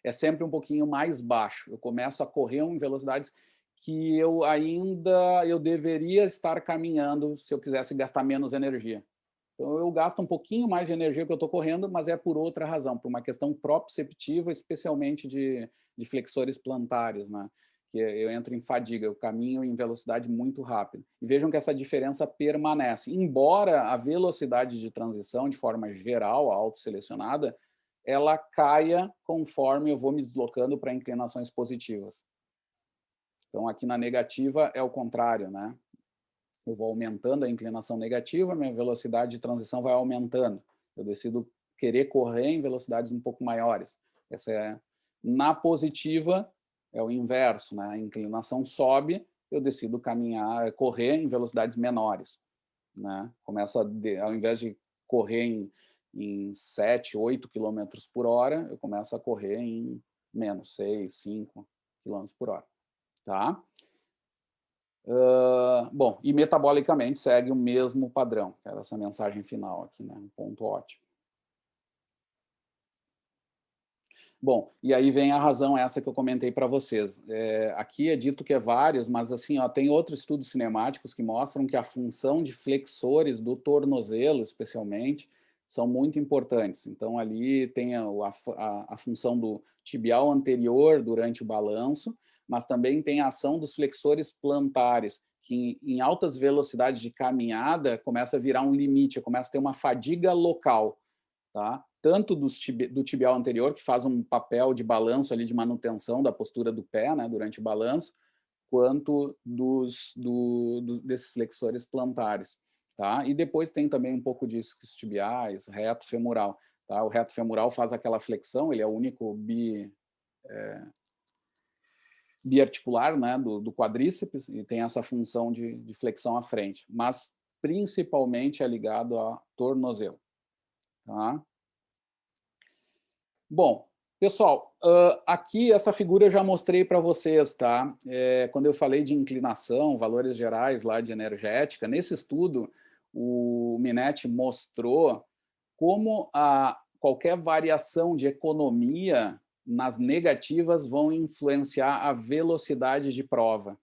É sempre um pouquinho mais baixo. Eu começo a correr em velocidades que eu deveria estar caminhando se eu quisesse gastar menos energia. Então, eu gasto um pouquinho mais de energia que eu estou correndo, mas é por outra razão, por uma questão proprioceptiva, especialmente de flexores plantares, né? Que eu entro em fadiga, eu caminho em velocidade muito rápida. E vejam que essa diferença permanece. Embora a velocidade de transição, de forma geral, autoselecionada, ela caia conforme eu vou me deslocando para inclinações positivas. Então, aqui na negativa é o contrário, né? Eu vou aumentando a inclinação negativa, minha velocidade de transição vai aumentando. Eu decido querer correr em velocidades um pouco maiores. Na positiva, é o inverso, né? A inclinação sobe, eu decido correr em velocidades menores, né? Ao invés de correr em 7, 8 km por hora, eu começo a correr em menos 6, 5 km por hora. Tá? Bom, e metabolicamente segue o mesmo padrão, que era essa mensagem final aqui, né? Um ponto ótimo. Bom, e aí vem a razão essa que eu comentei para vocês. Aqui é dito que é vários, mas assim, tem outros estudos cinemáticos que mostram que a função de flexores do tornozelo, especialmente, são muito importantes. Então, ali tem a função do tibial anterior durante o balanço, mas também tem a ação dos flexores plantares, que em altas velocidades de caminhada começa a virar um limite, começa a ter uma fadiga local, tá? Tanto do tibial anterior, que faz um papel de balanço ali, de manutenção da postura do pé, né, durante o balanço, quanto desses flexores plantares. Tá? E depois tem também um pouco de isquiotibiais, reto femoral. Tá? O reto femoral faz aquela flexão, ele é o único biarticular, né, do quadríceps, e tem essa função de flexão à frente, mas principalmente é ligado a tornozelo. Tá? Bom, pessoal, aqui essa figura eu já mostrei para vocês, tá? Quando eu falei de inclinação, valores gerais lá de energética, nesse estudo o Minetti mostrou como qualquer variação de economia nas negativas vão influenciar a velocidade de prova,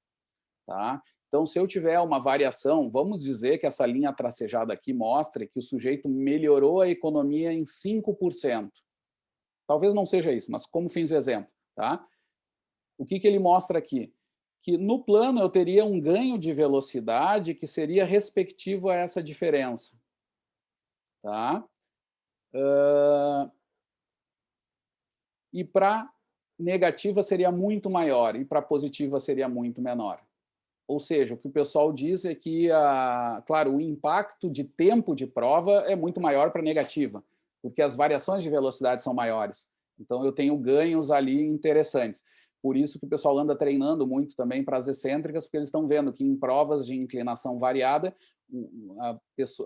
tá? Então, se eu tiver uma variação, vamos dizer que essa linha tracejada aqui mostre que o sujeito melhorou a economia em 5%. Talvez não seja isso, mas como fins de exemplo, tá? O que ele mostra aqui? Que no plano eu teria um ganho de velocidade que seria respectivo a essa diferença, tá? E para negativa seria muito maior e para positiva seria muito menor. Ou seja, o que o pessoal diz é que, claro, o impacto de tempo de prova é muito maior para negativa, porque as variações de velocidade são maiores. Então, eu tenho ganhos ali interessantes. Por isso que o pessoal anda treinando muito também para as excêntricas, porque eles estão vendo que em provas de inclinação variada,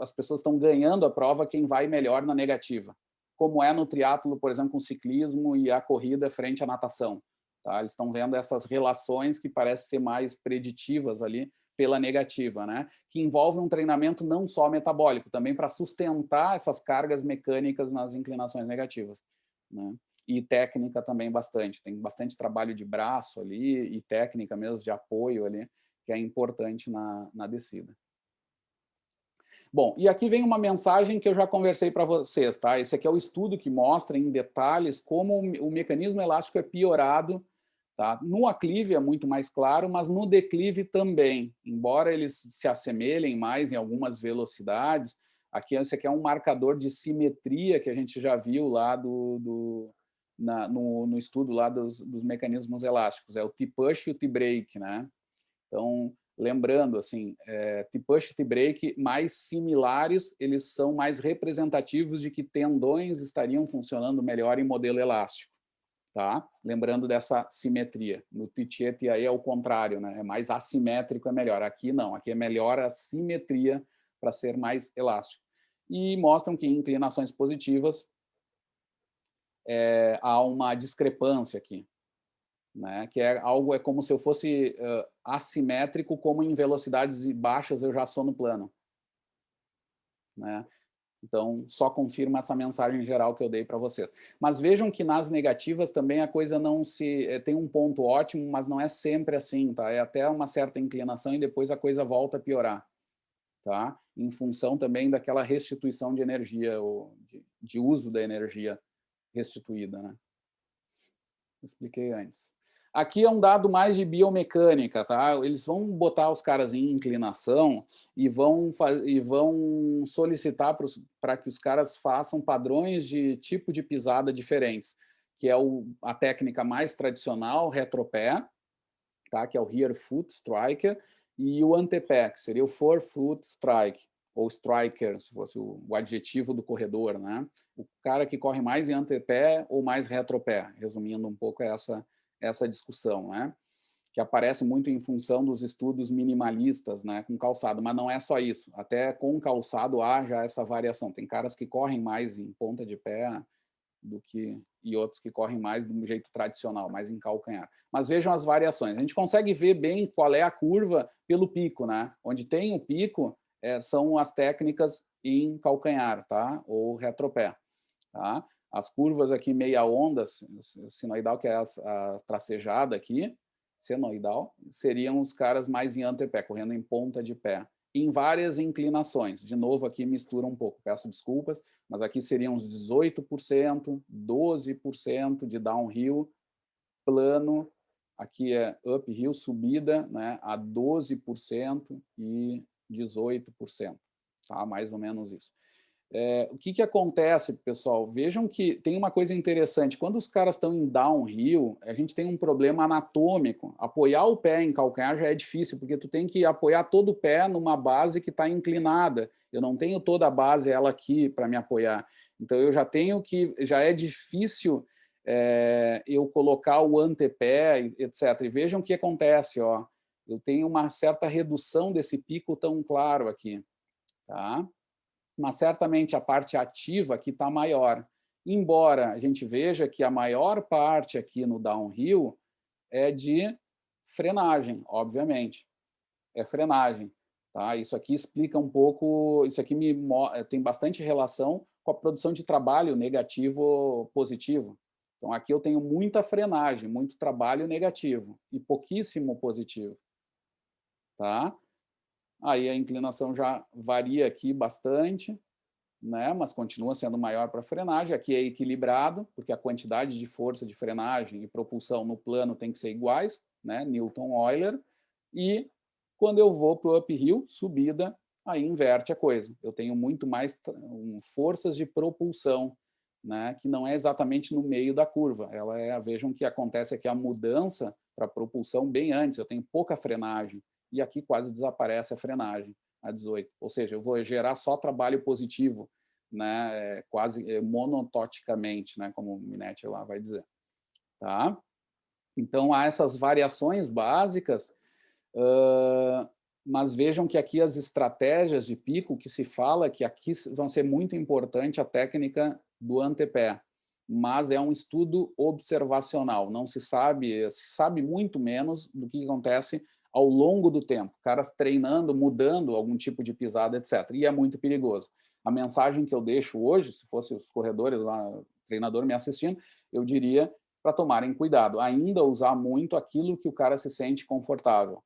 as pessoas estão ganhando a prova quem vai melhor na negativa, como é no triatlo, por exemplo, com o ciclismo e a corrida frente à natação. Tá? Eles estão vendo essas relações que parecem ser mais preditivas ali pela negativa, né? Que envolve um treinamento não só metabólico, também para sustentar essas cargas mecânicas nas inclinações negativas, né? E técnica também bastante, tem bastante trabalho de braço ali e técnica mesmo de apoio ali, que é importante na descida. Bom, e aqui vem uma mensagem que eu já conversei para vocês, tá? Esse aqui é o estudo que mostra em detalhes como o mecanismo elástico é piorado, tá? No aclive é muito mais claro, mas no declive também, embora eles se assemelhem mais em algumas velocidades. Esse aqui é um marcador de simetria que a gente já viu lá no estudo lá dos mecanismos elásticos, é o T-push e o T-break, né? Então, lembrando, assim, T-push e T-break mais similares, eles são mais representativos de que tendões estariam funcionando melhor em modelo elástico, tá? Lembrando dessa simetria. No T-T aí é o contrário, né? É mais assimétrico, é melhor. Aqui não, aqui é melhor a simetria para ser mais elástico. E mostram que em inclinações positivas há uma discrepância aqui, né? Que é como se eu fosse assimétrico, como em velocidades baixas eu já sou no plano, né? Então, só confirma essa mensagem geral que eu dei para vocês. Mas vejam que nas negativas também a coisa não se... tem um ponto ótimo, mas não é sempre assim, tá? É até uma certa inclinação e depois a coisa volta a piorar, tá? Em função também daquela restituição de energia, ou de uso da energia restituída, né? Expliquei antes. Aqui é um dado mais de biomecânica, tá? Eles vão botar os caras em inclinação e vão solicitar para que os caras façam padrões de tipo de pisada diferentes, que é a técnica mais tradicional, retropé, tá? Que é o rear foot striker, e o antepé, que seria o forefoot strike, ou striker, se fosse o adjetivo do corredor, né? O cara que corre mais em antepé ou mais retropé, resumindo um pouco essa discussão, né? Que aparece muito em função dos estudos minimalistas, né, com calçado, mas não é só isso. Até com calçado há já essa variação. Tem caras que correm mais em ponta de pé e outros que correm mais do jeito tradicional, mais em calcanhar. Mas vejam as variações. A gente consegue ver bem qual é a curva pelo pico, né? Onde tem o pico são as técnicas em calcanhar, tá? Ou retropé, tá? As curvas aqui meia onda, sinoidal, que é a tracejada aqui, senoidal, seriam os caras mais em antepé, correndo em ponta de pé, em várias inclinações. De novo, aqui mistura um pouco, peço desculpas, mas aqui seriam uns 18%, 12% de downhill, plano, aqui é uphill, subida, né, a 12% e 18%, tá? Mais ou menos isso. O que acontece, pessoal? Vejam que tem uma coisa interessante. Quando os caras estão em downhill, a gente tem um problema anatômico. Apoiar o pé em calcanhar já é difícil, porque tu tem que apoiar todo o pé numa base que está inclinada. Eu não tenho toda a base, ela aqui, para me apoiar. Então, eu já é difícil eu colocar o antepé, etc. E vejam o que acontece, ó. Eu tenho uma certa redução desse pico tão claro aqui, tá? Mas certamente a parte ativa aqui está maior. Embora a gente veja que a maior parte aqui no downhill é de frenagem, obviamente. É frenagem. Tá? Isso aqui explica um pouco, isso aqui tem bastante relação com a produção de trabalho negativo positivo. Então aqui eu tenho muita frenagem, muito trabalho negativo e pouquíssimo positivo. Tá? Aí a inclinação já varia aqui bastante, né? Mas continua sendo maior para frenagem. Aqui é equilibrado, porque a quantidade de força de frenagem e propulsão no plano tem que ser iguais, né? Newton-Euler. E quando eu vou para o uphill, subida, aí inverte a coisa. Eu tenho muito mais forças de propulsão, né? Que não é exatamente no meio da curva. Vejam que acontece aqui a mudança para propulsão bem antes. Eu tenho pouca frenagem e aqui quase desaparece a frenagem a 18. Ou seja, eu vou gerar só trabalho positivo, né? Quase monototicamente, né? Como o Minetti lá vai dizer. Tá? Então, há essas variações básicas, mas vejam que aqui as estratégias de pico, que se fala que aqui vão ser muito importante a técnica do antepé, mas é um estudo observacional, não se sabe muito menos do que acontece ao longo do tempo, caras treinando, mudando algum tipo de pisada, etc. E é muito perigoso. A mensagem que eu deixo hoje, se fosse os corredores lá, o treinador me assistindo, eu diria para tomarem cuidado, ainda usar muito aquilo que o cara se sente confortável,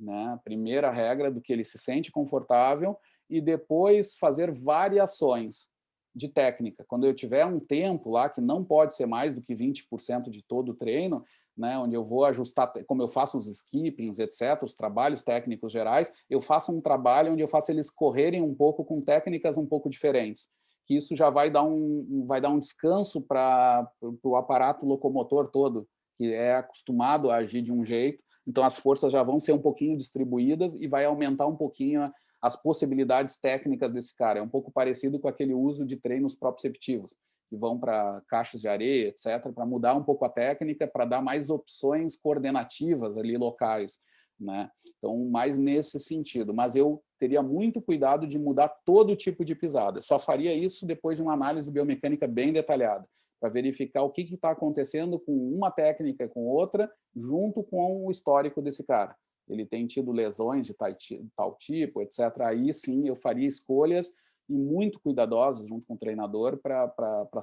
né? Primeira regra do que ele se sente confortável e depois fazer variações de técnica. Quando eu tiver um tempo lá, que não pode ser mais do que 20% de todo o treino, né, onde eu vou ajustar, como eu faço os skippings, etc., os trabalhos técnicos gerais, eu faço um trabalho onde eu faço eles correrem um pouco com técnicas um pouco diferentes, que isso já vai dar um descanso para o aparato locomotor todo, que é acostumado a agir de um jeito, então as forças já vão ser um pouquinho distribuídas e vai aumentar um pouquinho as possibilidades técnicas desse cara. É um pouco parecido com aquele uso de treinos proprioceptivos, que vão para caixas de areia, etc., para mudar um pouco a técnica, para dar mais opções coordenativas ali locais, né? Então, mais nesse sentido. Mas eu teria muito cuidado de mudar todo tipo de pisada. Só faria isso depois de uma análise biomecânica bem detalhada, para verificar o que está acontecendo com uma técnica e com outra, junto com o histórico desse cara. Ele tem tido lesões de tal tipo, etc. Aí sim eu faria escolhas e muito cuidadosas junto com o treinador para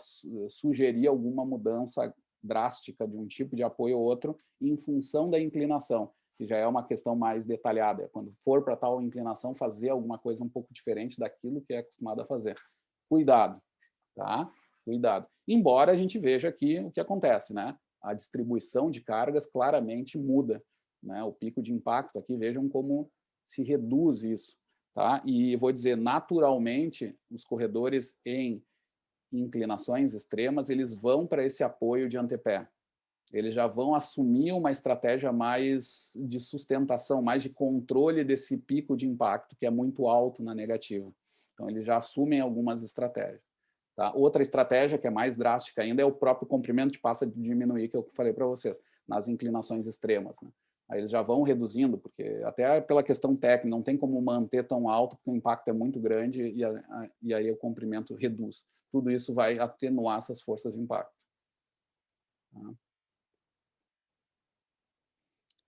sugerir alguma mudança drástica de um tipo de apoio ou outro em função da inclinação, que já é uma questão mais detalhada. Quando for para tal inclinação, fazer alguma coisa um pouco diferente daquilo que é acostumado a fazer. Cuidado, tá? Cuidado. Embora a gente veja aqui o que acontece, né? A distribuição de cargas claramente muda, né? O pico de impacto aqui, vejam como se reduz isso, tá? E vou dizer, naturalmente, os corredores em inclinações extremas, eles vão para esse apoio de antepé. Eles já vão assumir uma estratégia mais de sustentação, mais de controle desse pico de impacto, que é muito alto na negativa. Então, eles já assumem algumas estratégias. Tá? Outra estratégia, que é mais drástica ainda, é o próprio comprimento de passa de diminuir, que eu falei para vocês, nas inclinações extremas, né? Aí eles já vão reduzindo, porque até pela questão técnica, não tem como manter tão alto, porque o impacto é muito grande e aí o comprimento reduz. Tudo isso vai atenuar essas forças de impacto. Tá?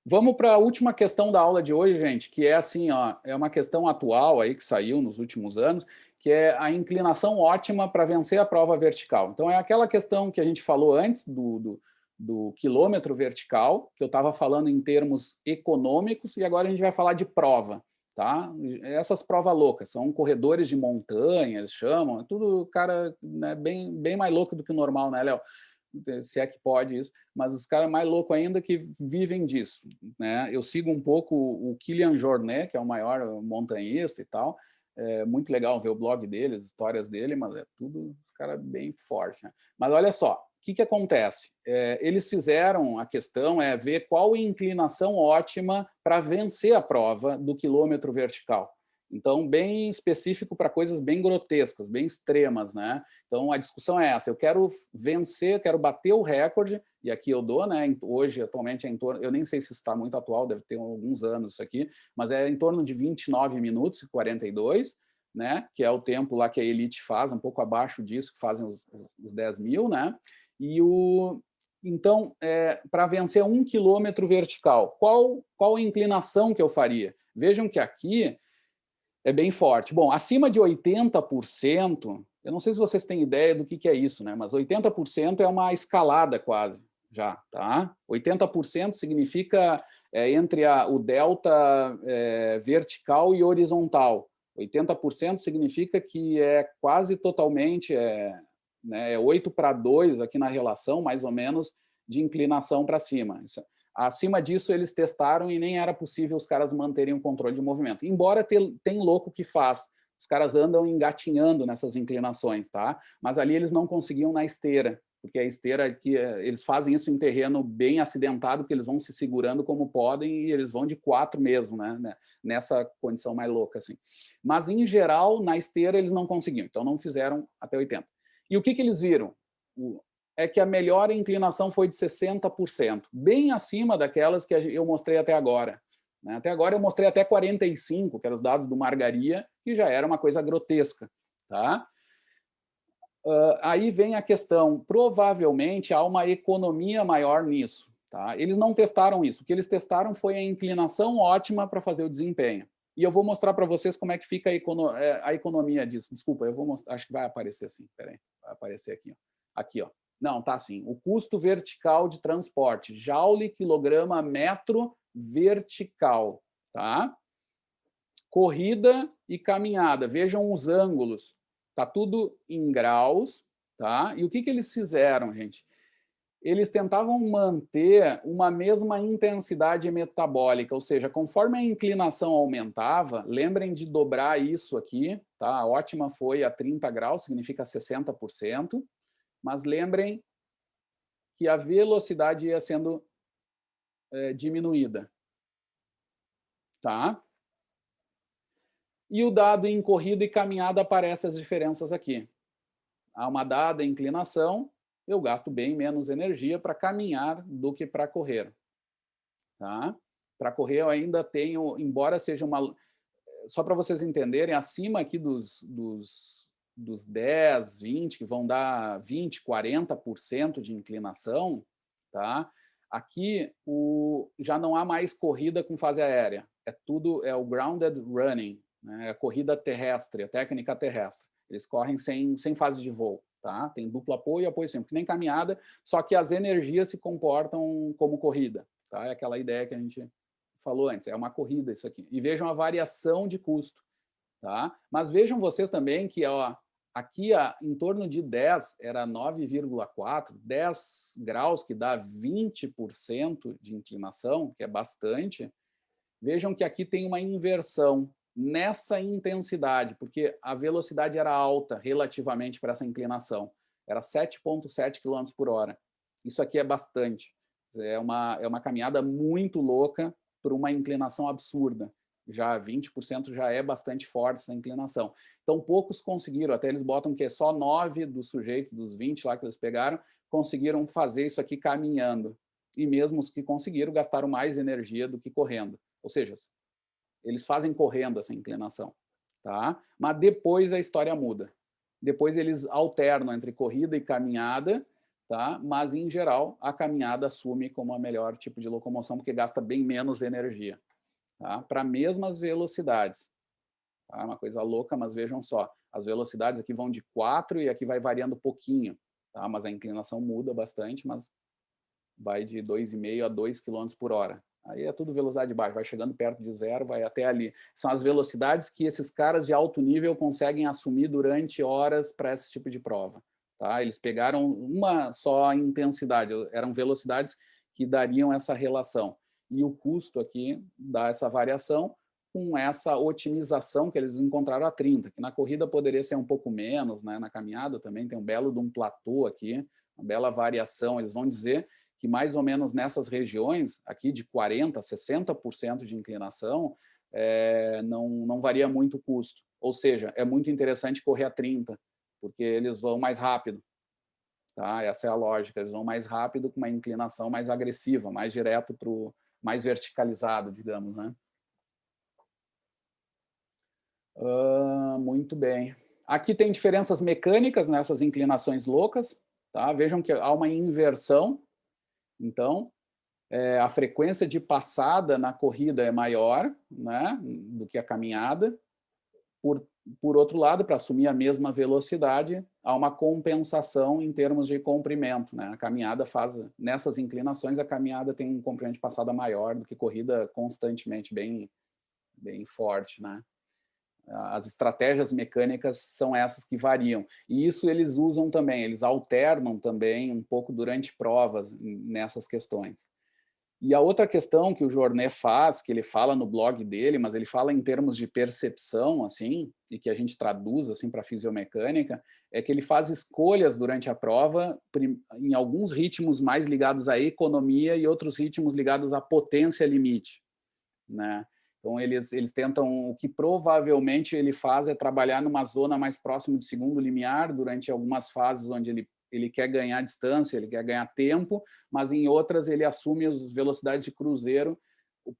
Vamos para a última questão da aula de hoje, gente, que é assim, ó, é uma questão atual aí que saiu nos últimos anos, que é a inclinação ótima para vencer a prova vertical. Então, é aquela questão que a gente falou antes do quilômetro vertical, que eu estava falando em termos econômicos, e agora a gente vai falar de prova, tá? Essas provas loucas, são corredores de montanha, eles chamam, é tudo, cara, né, bem mais louco do que o normal, né, Léo? Se é que pode isso, mas os caras mais loucos ainda que vivem disso, né? Eu sigo um pouco o Kilian Jornet, que é o maior montanhista e tal, é muito legal ver o blog dele, as histórias dele, mas é tudo os caras bem forte, né? Mas olha só, o que acontece? Eles fizeram, a questão é ver qual a inclinação ótima para vencer a prova do quilômetro vertical. Então, bem específico para coisas bem grotescas, bem extremas, né? Então, a discussão é essa, eu quero vencer, quero bater o recorde, e aqui eu dou, né? Hoje, atualmente, é em torno, eu nem sei se está muito atual, deve ter alguns anos isso aqui, mas é em torno de 29 minutos e 42, né? Que é o tempo lá que a elite faz, um pouco abaixo disso, que fazem os 10 mil, né? Então, para vencer 1 quilômetro vertical, qual a inclinação que eu faria? Vejam que aqui é bem forte. Bom, acima de 80%, eu não sei se vocês têm ideia do que é isso, né? Mas 80% é uma escalada quase, já, tá? 80% significa entre o delta vertical e horizontal. 80% significa que é quase totalmente, né, 8:2 aqui na relação, mais ou menos, de inclinação para cima. Acima disso, eles testaram e nem era possível os caras manterem o controle de movimento. Embora tem louco que faz. Os caras andam engatinhando nessas inclinações, tá? Mas ali eles não conseguiam na esteira, porque a esteira aqui, eles fazem isso em terreno bem acidentado, que eles vão se segurando como podem e eles vão de 4 mesmo, né? Nessa condição mais louca, assim. Mas, em geral, na esteira eles não conseguiam, então não fizeram até 80. E o que eles viram? É que a melhor inclinação foi de 60%, bem acima daquelas que eu mostrei até agora. Até agora eu mostrei até 45%, que eram os dados do Margaria, que já era uma coisa grotesca. Tá? Aí vem a questão, provavelmente há uma economia maior nisso. Tá? Eles não testaram isso. O que eles testaram foi a inclinação ótima para fazer o desempenho. E eu vou mostrar para vocês como é que fica a economia disso. Desculpa, eu vou mostrar, acho que vai aparecer assim. Peraí, vai aparecer aqui. Ó. Aqui, ó. Não, tá assim. O custo vertical de transporte, joule, quilograma, metro vertical. Tá? Corrida e caminhada. Vejam os ângulos. Tá tudo em graus. Tá? E o que eles fizeram, gente? Eles tentavam manter uma mesma intensidade metabólica, ou seja, conforme a inclinação aumentava, lembrem de dobrar isso aqui, tá? A ótima foi a 30 graus, significa 60%, mas lembrem que a velocidade ia sendo diminuída, tá? E o dado em corrida e caminhada aparece as diferenças aqui. Há uma dada inclinação, eu gasto bem menos energia para caminhar do que para correr. Tá? Para correr eu ainda tenho, embora seja uma... Só para vocês entenderem, acima aqui dos 10, 20, que vão dar 20, 40% de inclinação, tá? Aqui já não há mais corrida com fase aérea. É o grounded running, né? É a corrida terrestre, a técnica terrestre. Eles correm sem fase de voo. Tá? Tem duplo apoio e apoio simples, que nem caminhada, só que as energias se comportam como corrida. Tá? É aquela ideia que a gente falou antes, é uma corrida isso aqui. E vejam a variação de custo. Tá? Mas vejam vocês também que ó, aqui em torno de 10 era 9,4, 10 graus, que dá 20% de inclinação, que é bastante. Vejam que aqui tem uma inversão nessa intensidade, porque a velocidade era alta relativamente para essa inclinação. Era 7,7 km por hora. Isso aqui é bastante. É uma caminhada muito louca por uma inclinação absurda. Já 20% já é bastante forte essa inclinação. Então, poucos conseguiram, até eles botam que é só 9 dos sujeitos, dos 20 lá que eles pegaram, conseguiram fazer isso aqui caminhando. E mesmo os que conseguiram, gastaram mais energia do que correndo. Ou seja, eles fazem correndo essa inclinação. Tá? Mas depois a história muda. Depois eles alternam entre corrida e caminhada, tá? Mas, em geral, a caminhada assume como a melhor tipo de locomoção, porque gasta bem menos energia. Tá? Para mesmas velocidades. Tá? Uma coisa louca, mas vejam só. As velocidades aqui vão de 4 e aqui vai variando um pouquinho. Tá? Mas a inclinação muda bastante, mas vai de 2,5 a 2 km por hora. Aí é tudo velocidade baixa, vai chegando perto de zero, vai até ali. São as velocidades que esses caras de alto nível conseguem assumir durante horas para esse tipo de prova. Tá? Eles pegaram uma só intensidade, eram velocidades que dariam essa relação. E o custo aqui dá essa variação com essa otimização que eles encontraram a 30, que na corrida poderia ser um pouco menos, né? Na caminhada também tem um belo de um platô aqui, uma bela variação. Eles vão dizer que mais ou menos nessas regiões, aqui de 40%, 60% de inclinação, não varia muito o custo. Ou seja, é muito interessante correr a 30, porque eles vão mais rápido. Tá? Essa é a lógica, eles vão mais rápido com uma inclinação mais agressiva, mais direto para o mais verticalizado, digamos. Né? Muito bem. Aqui tem diferenças mecânicas nessas inclinações loucas. Tá? Vejam que há uma inversão. Então, a frequência de passada na corrida é maior, né, do que a caminhada. Por outro lado, para assumir a mesma velocidade, há uma compensação em termos de comprimento. Né? A caminhada nessas inclinações, a caminhada tem um comprimento de passada maior do que corrida constantemente, bem forte. Né? As estratégias mecânicas são essas que variam. E isso eles usam também, eles alternam também um pouco durante provas nessas questões. E a outra questão que o Jornet faz, que ele fala no blog dele, mas ele fala em termos de percepção, assim, e que a gente traduz assim para a fisiomecânica, é que ele faz escolhas durante a prova em alguns ritmos mais ligados à economia e outros ritmos ligados à potência limite, né? Então, eles tentam, o que provavelmente ele faz é trabalhar numa zona mais próxima de segundo limiar durante algumas fases onde ele quer ganhar distância, ele quer ganhar tempo, mas em outras ele assume as velocidades de cruzeiro,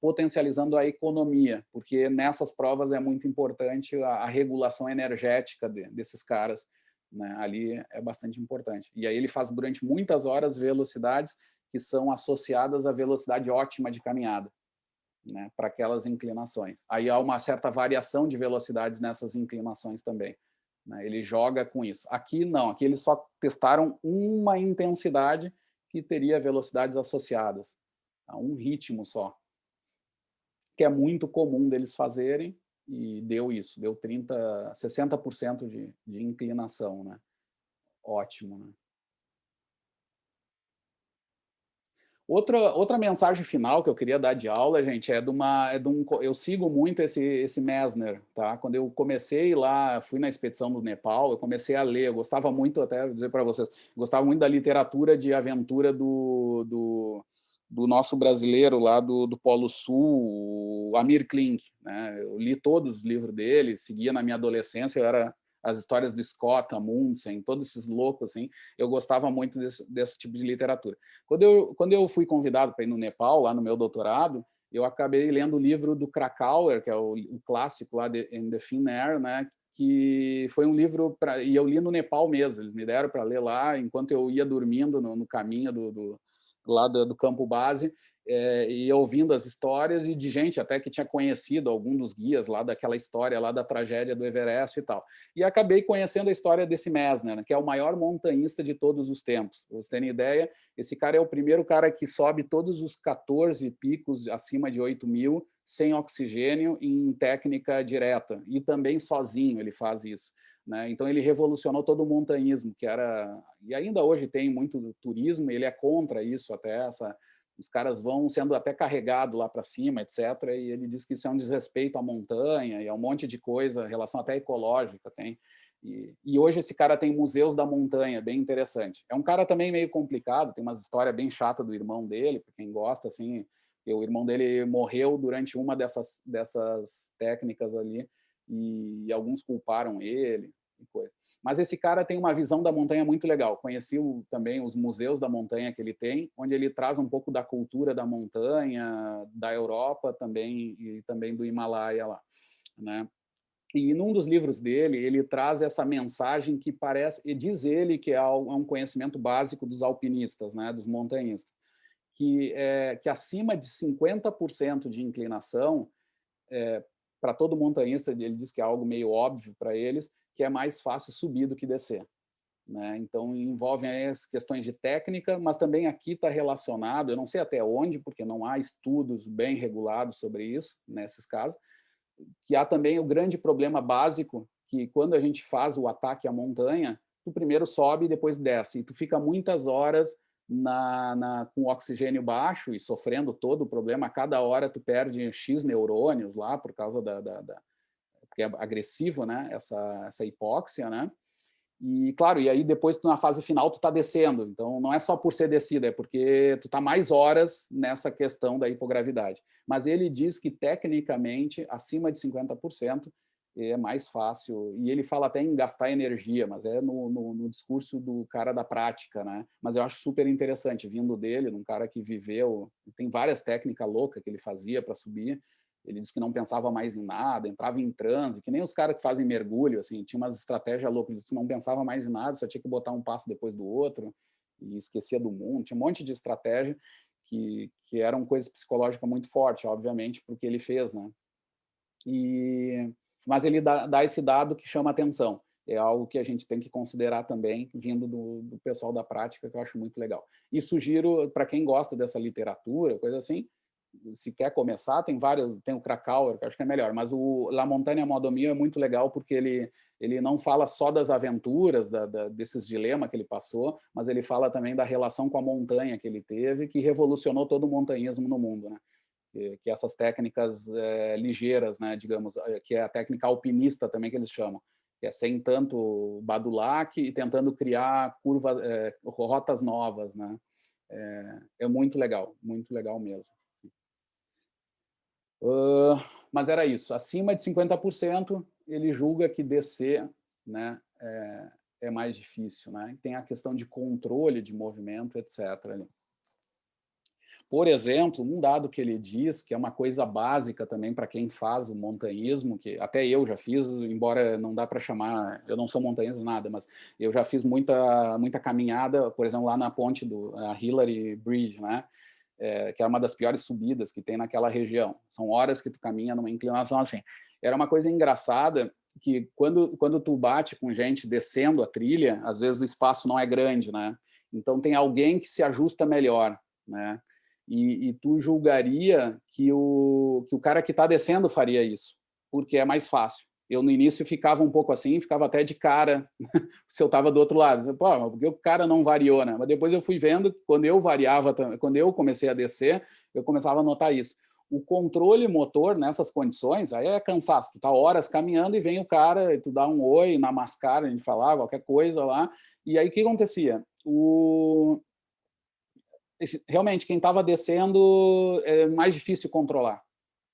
potencializando a economia, porque nessas provas é muito importante a regulação energética desses caras, né? Ali é bastante importante. E aí ele faz durante muitas horas velocidades que são associadas à velocidade ótima de caminhada, né, para aquelas inclinações. Aí há uma certa variação de velocidades nessas inclinações também, né? Ele joga com isso. Aqui não, aqui eles só testaram uma intensidade que teria velocidades associadas, a um ritmo só, que é muito comum deles fazerem, e deu isso, deu 60% de inclinação, né? Ótimo, né? Outra mensagem final que eu queria dar de aula, gente, eu sigo muito esse Messner, tá? Quando eu comecei lá, fui na expedição do Nepal, eu comecei a ler, eu gostava muito, até vou dizer para vocês, gostava muito da literatura de aventura do nosso brasileiro lá do Polo Sul, o Amir Klink, né? Eu li todos os livros dele, seguia na minha adolescência, eu era as histórias do Scott, Amundsen, todos esses loucos, assim, eu gostava muito desse tipo de literatura. Quando eu fui convidado para ir no Nepal, lá no meu doutorado, eu acabei lendo o livro do Krakauer, que é o clássico lá de In the Thin Air, né? Que foi um livro e eu li no Nepal mesmo. Eles me deram para ler lá enquanto eu ia dormindo no caminho lá do campo base, e ouvindo as histórias e de gente até que tinha conhecido algum dos guias lá daquela história lá da tragédia do Everest e tal. E acabei conhecendo a história desse Messner, né, que é o maior montanhista de todos os tempos. Pra vocês terem ideia, esse cara é o primeiro cara que sobe todos os 14 picos acima de 8.000 sem oxigênio em técnica direta, e também sozinho ele faz isso, né? Então ele revolucionou todo o montanhismo, que era, e ainda hoje tem muito turismo, ele é contra isso até, os caras vão sendo até carregados lá para cima, etc. E ele diz que isso é um desrespeito à montanha e é um monte de coisa, relação até ecológica tem. E hoje esse cara tem museus da montanha, bem interessante. É um cara também meio complicado, tem umas histórias bem chatas do irmão dele, para quem gosta, assim, o irmão dele morreu durante uma dessas técnicas ali e alguns culparam ele e coisa. Mas esse cara tem uma visão da montanha muito legal. Conheci também os museus da montanha que ele tem, onde ele traz um pouco da cultura da montanha, da Europa também e também do Himalaia lá, né? E num dos livros dele, ele traz essa mensagem que parece, e diz ele que é um conhecimento básico dos alpinistas, né, dos montanhistas, que acima de 50% de inclinação, para todo montanhista, ele diz que é algo meio óbvio para eles, que é mais fácil subir do que descer, né? Então, envolvem as questões de técnica, mas também aqui está relacionado, eu não sei até onde, porque não há estudos bem regulados sobre isso, nesses casos, que há também o grande problema básico, que quando a gente faz o ataque à montanha, tu primeiro sobe e depois desce, e tu fica muitas horas com oxigênio baixo e sofrendo todo o problema. A cada hora tu perde X neurônios lá por causa porque é agressivo, né? Essa hipóxia, né? E claro, e aí depois na fase final tu tá descendo. Então não é só por ser descida, é porque tu tá mais horas nessa questão da hipogravidade. Mas ele diz que tecnicamente acima de 50% é mais fácil, e ele fala até em gastar energia, mas é no discurso do cara da prática, né? Mas eu acho super interessante, vindo dele, num cara que viveu, tem várias técnicas loucas que ele fazia para subir. Ele disse que não pensava mais em nada, entrava em transe, que nem os caras que fazem mergulho, assim, tinha umas estratégias loucas, ele disse que não pensava mais em nada, só tinha que botar um passo depois do outro, e esquecia do mundo, tinha um monte de estratégia que eram coisas psicológicas muito fortes, obviamente, porque ele fez, né? Mas ele dá esse dado que chama atenção, é algo que a gente tem que considerar também, vindo do pessoal da prática, que eu acho muito legal. E sugiro, para quem gosta dessa literatura, coisa assim, se quer começar, tem o Krakauer, que eu acho que é melhor, mas o La Montagne Modo Mio é muito legal porque ele não fala só das aventuras, desses dilemas que ele passou, mas ele fala também da relação com a montanha que ele teve, que revolucionou todo o montanhismo no mundo, né? Que essas técnicas ligeiras, né, digamos, que é a técnica alpinista também que eles chamam, que é sem tanto badulac e tentando criar rotas novas, né? É muito legal mesmo. Mas era isso, acima de 50% ele julga que descer, né, é mais difícil, né? Tem a questão de controle de movimento, etc. ali. por exemplo, um dado que ele diz, que é uma coisa básica também para quem faz o montanhismo, que até eu já fiz, embora não dá para chamar, eu não sou montanhista nada, mas eu já fiz muita caminhada, por exemplo, lá na ponte do Hillary Bridge, né? Que é uma das piores subidas que tem naquela região. São horas que tu caminha numa inclinação assim. Era uma coisa engraçada que quando tu bate com gente descendo a trilha, às vezes o espaço não é grande, né? Então tem alguém que se ajusta melhor, né? E tu julgaria que o cara que está descendo faria isso, porque é mais fácil. Eu, no início, ficava um pouco assim, ficava até de cara se eu estava do outro lado. Pô, porque o cara não variou, né? Mas depois eu fui vendo, quando eu variava, quando eu comecei a descer, eu começava a notar isso. O controle motor nessas condições, aí é cansaço. Tu tá horas caminhando e vem o cara, e tu dá um oi, na mascara, a gente falava, qualquer coisa lá. E aí o que acontecia? Realmente, quem estava descendo é mais difícil controlar.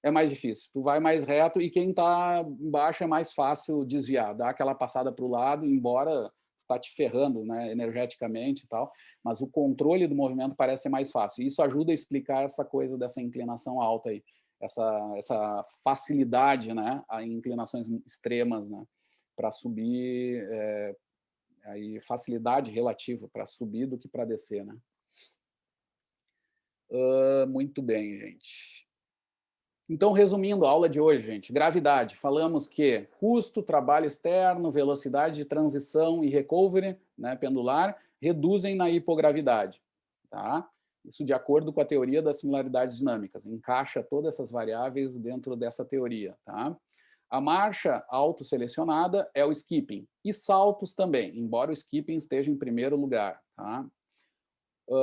É mais difícil. Tu vai mais reto e quem está embaixo é mais fácil desviar, dar aquela passada para o lado, embora está te ferrando, né, energeticamente e tal, mas o controle do movimento parece ser mais fácil. E isso ajuda a explicar essa coisa dessa inclinação alta aí, essa facilidade, né, em inclinações extremas, né, para subir, aí facilidade relativa para subir do que para descer, né? Muito bem, gente. Então, resumindo a aula de hoje, gente, gravidade. Falamos que custo, trabalho externo, velocidade de transição e recovery, né, pendular, reduzem na hipogravidade. Tá? Isso de acordo com a teoria das similaridades dinâmicas. Encaixa todas essas variáveis dentro dessa teoria. Tá? A marcha autoselecionada é o skipping. E saltos também, embora o skipping esteja em primeiro lugar. Tá?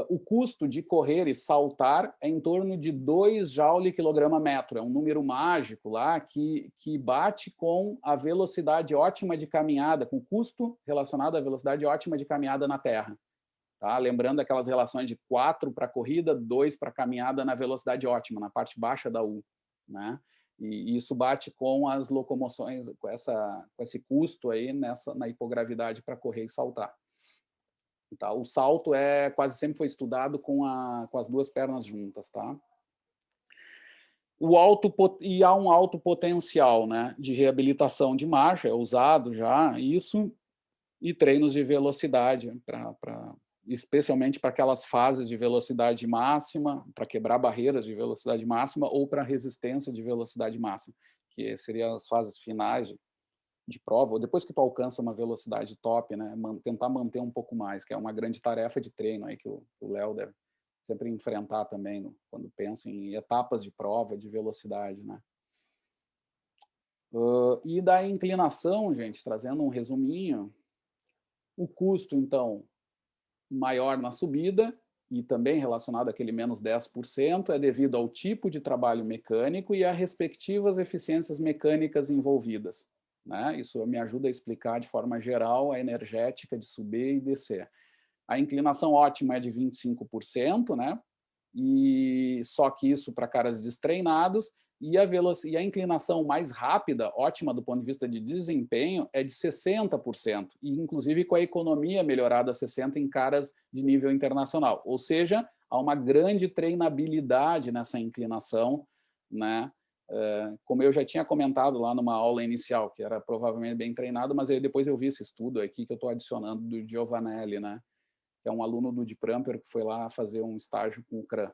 O custo de correr e saltar é em torno de 2 Joule/km/metro. É um número mágico lá que bate com a velocidade ótima de caminhada, com o custo relacionado à velocidade ótima de caminhada na Terra. Tá? Lembrando aquelas relações de 4 para a corrida, 2 para a caminhada na velocidade ótima, na parte baixa da U. Né? E isso bate com as locomoções, com esse custo aí na hipogravidade para correr e saltar. Tá? O salto quase sempre foi estudado com as duas pernas juntas. Tá? E há um alto potencial, né, de reabilitação de marcha, é usado já isso, e treinos de velocidade, especialmente para aquelas fases de velocidade máxima, para quebrar barreiras de velocidade máxima ou para resistência de velocidade máxima, que seriam as fases finais de prova, ou depois que tu alcança uma velocidade top, né, tentar manter um pouco mais, que é uma grande tarefa de treino aí que o Léo deve sempre enfrentar também, quando pensa em etapas de prova de velocidade, né. E da inclinação, gente, trazendo um resuminho, o custo, então, maior na subida, e também relacionado àquele menos 10%, é devido ao tipo de trabalho mecânico e às respectivas eficiências mecânicas envolvidas. Né? Isso me ajuda a explicar de forma geral a energética de subir e descer. A inclinação ótima é de 25%, né? E só que isso para caras destreinados, e a inclinação mais rápida, ótima do ponto de vista de desempenho, é de 60%, e inclusive com a economia melhorada a 60% em caras de nível internacional. Ou seja, há uma grande treinabilidade nessa inclinação, né? Como eu já tinha comentado lá numa aula inicial, que era provavelmente bem treinado, mas aí depois eu vi esse estudo aqui que eu estou adicionando do Giovanelli, né? Que é um aluno do Deep Ramper que foi lá fazer um estágio com o CRAN.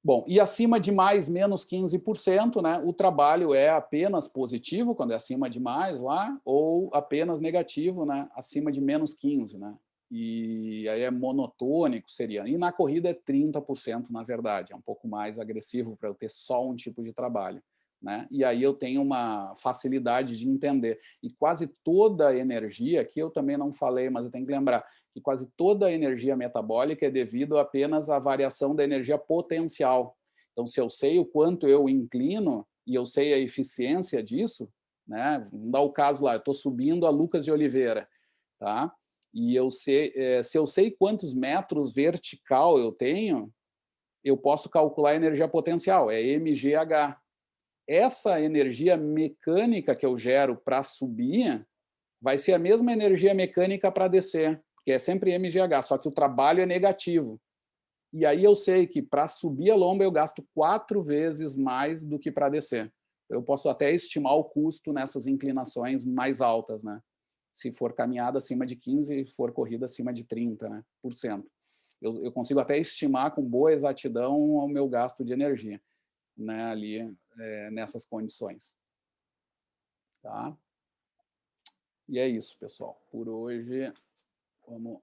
Bom, e acima de mais menos 15%, né, o trabalho é apenas positivo, quando é acima de mais lá, ou apenas negativo, né, acima de menos 15%. Né? E aí é monotônico, seria. E na corrida é 30%, na verdade. É um pouco mais agressivo para eu ter só um tipo de trabalho. Né? E aí eu tenho uma facilidade de entender. E quase toda a energia, aqui eu também não falei, mas eu tenho que lembrar, que quase toda a energia metabólica é devido apenas à variação da energia potencial. Então, se eu sei o quanto eu inclino e eu sei a eficiência disso, né? Vamos dar o caso lá, eu estou subindo a Lucas de Oliveira, tá? E eu sei, se eu sei quantos metros vertical eu tenho, eu posso calcular a energia potencial, é mgh. Essa energia mecânica que eu gero para subir vai ser a mesma energia mecânica para descer, que é sempre mgh, só que o trabalho é negativo. E aí eu sei que para subir a lomba eu gasto 4 vezes mais do que para descer. Eu posso até estimar o custo nessas inclinações mais altas, né? Se for caminhada acima de 15 e for corrida acima de 30, né, por cento. Eu consigo até estimar com boa exatidão o meu gasto de energia, né, ali nessas condições. Tá? E é isso, pessoal. Por hoje, vamos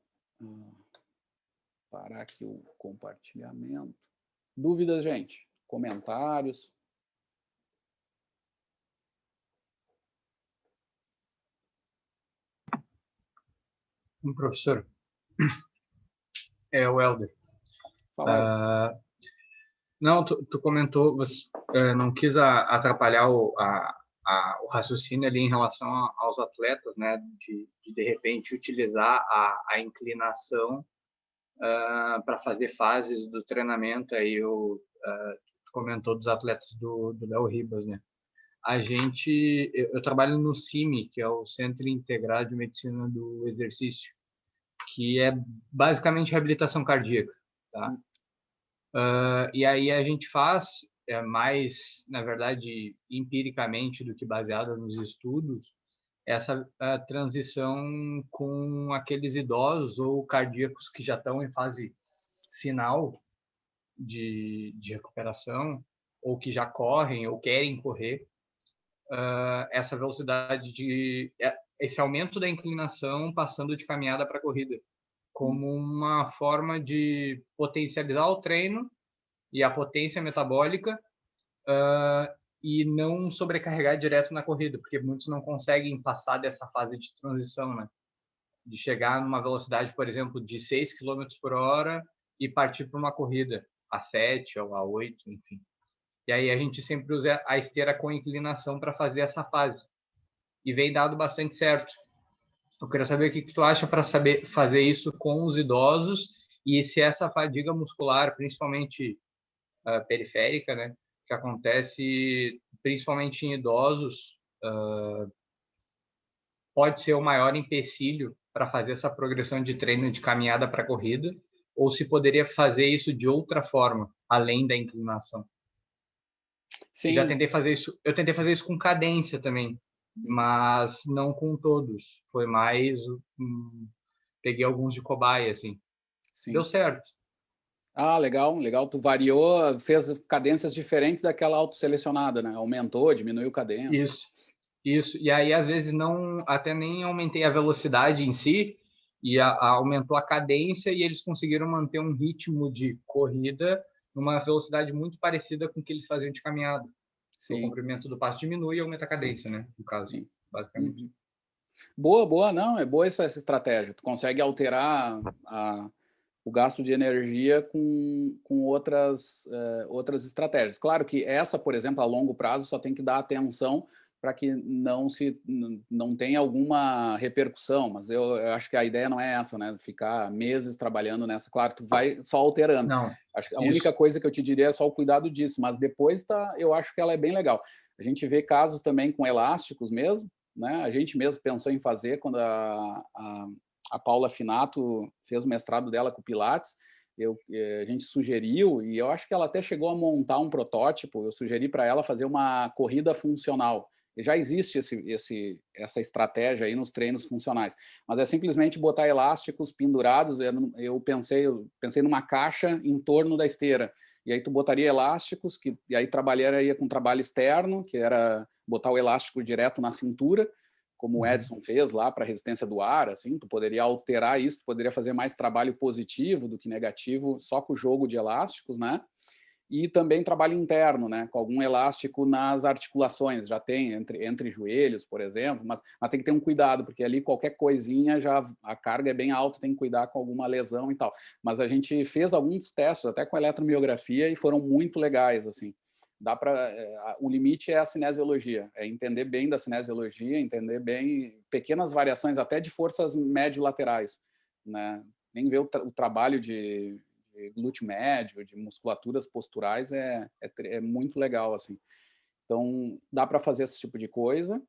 parar aqui o compartilhamento. Dúvidas, gente? Comentários? Professor, é o Helder. Não, tu comentou, você não quis atrapalhar o raciocínio ali em relação aos atletas, né? De repente utilizar a inclinação para fazer fases do treinamento. Aí tu comentou dos atletas do Léo Ribas, né? Eu trabalho no CIMI, que é o Centro Integrado de Medicina do Exercício, que é basicamente reabilitação cardíaca, tá? E aí a gente faz mais, na verdade, empiricamente do que baseada nos estudos, essa transição com aqueles idosos ou cardíacos que já estão em fase final de recuperação, ou que já correm ou querem correr, essa velocidade esse aumento da inclinação passando de caminhada para corrida, como uma forma de potencializar o treino e a potência metabólica e não sobrecarregar direto na corrida, porque muitos não conseguem passar dessa fase de transição, né? De chegar numa velocidade, por exemplo, de 6 km por hora e partir para uma corrida a 7 ou a 8, enfim. E aí a gente sempre usa a esteira com inclinação para fazer essa fase. E vem dado bastante certo. Eu queria saber o que tu acha para saber fazer isso com os idosos e se essa fadiga muscular, principalmente periférica, né, que acontece principalmente em idosos, pode ser o maior empecilho para fazer essa progressão de treino de caminhada para corrida, ou se poderia fazer isso de outra forma, além da inclinação. Sim. Já tentei fazer isso, eu tentei fazer isso com cadência também, mas não com todos. Foi mais peguei alguns de cobaia assim. Sim. Deu certo. Ah, legal, legal. Tu variou, fez cadências diferentes daquela autoselecionada, né? Aumentou, diminuiu cadência. Isso. E aí, às vezes, até nem aumentei a velocidade em si, e aumentou a cadência, e eles conseguiram manter um ritmo de corrida numa velocidade muito parecida com o que eles faziam de caminhada. Sim. O comprimento do passo diminui e aumenta a cadência, né? No caso, sim, basicamente. Uhum. Boa. Não, é boa essa estratégia. Tu consegue alterar o gasto de energia com outras estratégias. Claro que essa, por exemplo, a longo prazo, só tem que dar atenção para que não tenha alguma repercussão, mas eu acho que a ideia não é essa, né? Ficar meses trabalhando nessa. Claro, tu vai só alterando. Não, acho que a única coisa que eu te diria é só o cuidado disso, mas depois eu acho que ela é bem legal. A gente vê casos também com elásticos mesmo, né? A gente mesmo pensou em fazer quando a Paula Finato fez o mestrado dela com Pilates, a gente sugeriu, e eu acho que ela até chegou a montar um protótipo, eu sugeri para ela fazer uma corrida funcional. E já existe essa estratégia aí nos treinos funcionais, mas é simplesmente botar elásticos pendurados. Eu pensei numa caixa em torno da esteira, e aí tu botaria elásticos, e aí trabalharia com trabalho externo, que era botar o elástico direto na cintura, como o Edson fez lá para a resistência do ar, assim, tu poderia alterar isso, tu poderia fazer mais trabalho positivo do que negativo, só com o jogo de elásticos, né? E também trabalho interno, né? Com algum elástico nas articulações, já tem entre joelhos, por exemplo, mas tem que ter um cuidado, porque ali qualquer coisinha a carga é bem alta, tem que cuidar com alguma lesão e tal. Mas a gente fez alguns testes, até com eletromiografia, e foram muito legais, assim. O limite é a cinesiologia, é entender bem da cinesiologia, entender bem pequenas variações até de forças médio-laterais, né? Nem ver o trabalho de glúteo médio, de musculaturas posturais é muito legal, assim. Então, dá para fazer esse tipo de coisa.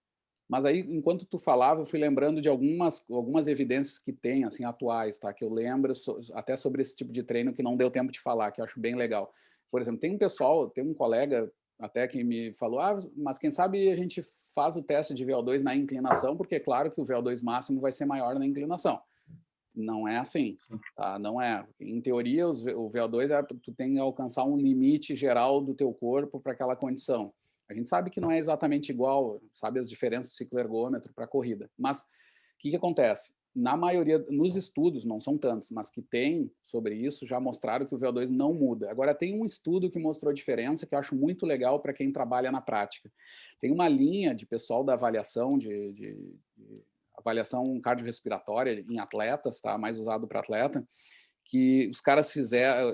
Mas aí, enquanto tu falava, eu fui lembrando de algumas evidências que tem, assim, atuais, tá? Que eu lembro até sobre esse tipo de treino que não deu tempo de falar, que eu acho bem legal. Por exemplo, tem um colega até que me falou, mas quem sabe a gente faz o teste de VO2 na inclinação, porque é claro que o VO2 máximo vai ser maior na inclinação. Não é assim, tá? Não é. Em teoria, o VO2 tu tem que alcançar um limite geral do teu corpo para aquela condição. A gente sabe que não é exatamente igual, sabe as diferenças do cicloergômetro para a corrida. Mas o que acontece? Na maioria, nos estudos, não são tantos, mas que tem sobre isso, já mostraram que o VO2 não muda. Agora, tem um estudo que mostrou a diferença, que eu acho muito legal para quem trabalha na prática. Tem uma linha de pessoal da avaliação avaliação cardiorrespiratória em atletas, tá? Mais usado para atleta, que os caras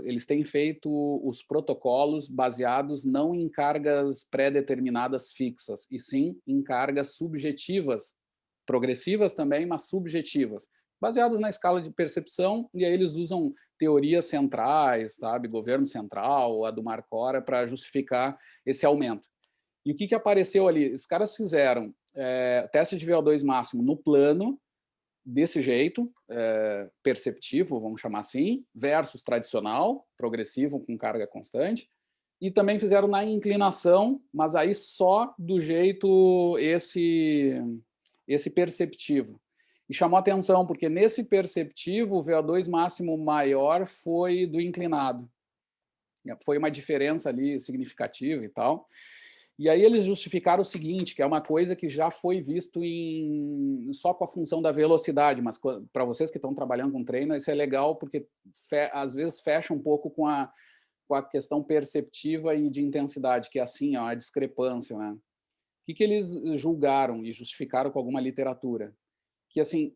eles têm feito os protocolos baseados não em cargas pré-determinadas fixas, e sim em cargas subjetivas, progressivas também, mas subjetivas, baseadas na escala de percepção, e aí eles usam teorias centrais, sabe, governo central, a do Marcora, para justificar esse aumento. E o que apareceu ali? Os caras fizeram teste de VO2 máximo no plano, desse jeito, perceptivo, vamos chamar assim, versus tradicional, progressivo com carga constante, e também fizeram na inclinação, mas aí só do jeito esse perceptivo. E chamou atenção, porque nesse perceptivo, o VO2 máximo maior foi do inclinado. Foi uma diferença ali significativa e tal. E aí eles justificaram o seguinte, que é uma coisa que já foi visto só com a função da velocidade, mas para vocês que estão trabalhando com treino, isso é legal porque às vezes fecha um pouco com a questão perceptiva e de intensidade, que é assim, ó, a discrepância, né? O que eles julgaram e justificaram com alguma literatura? Que assim,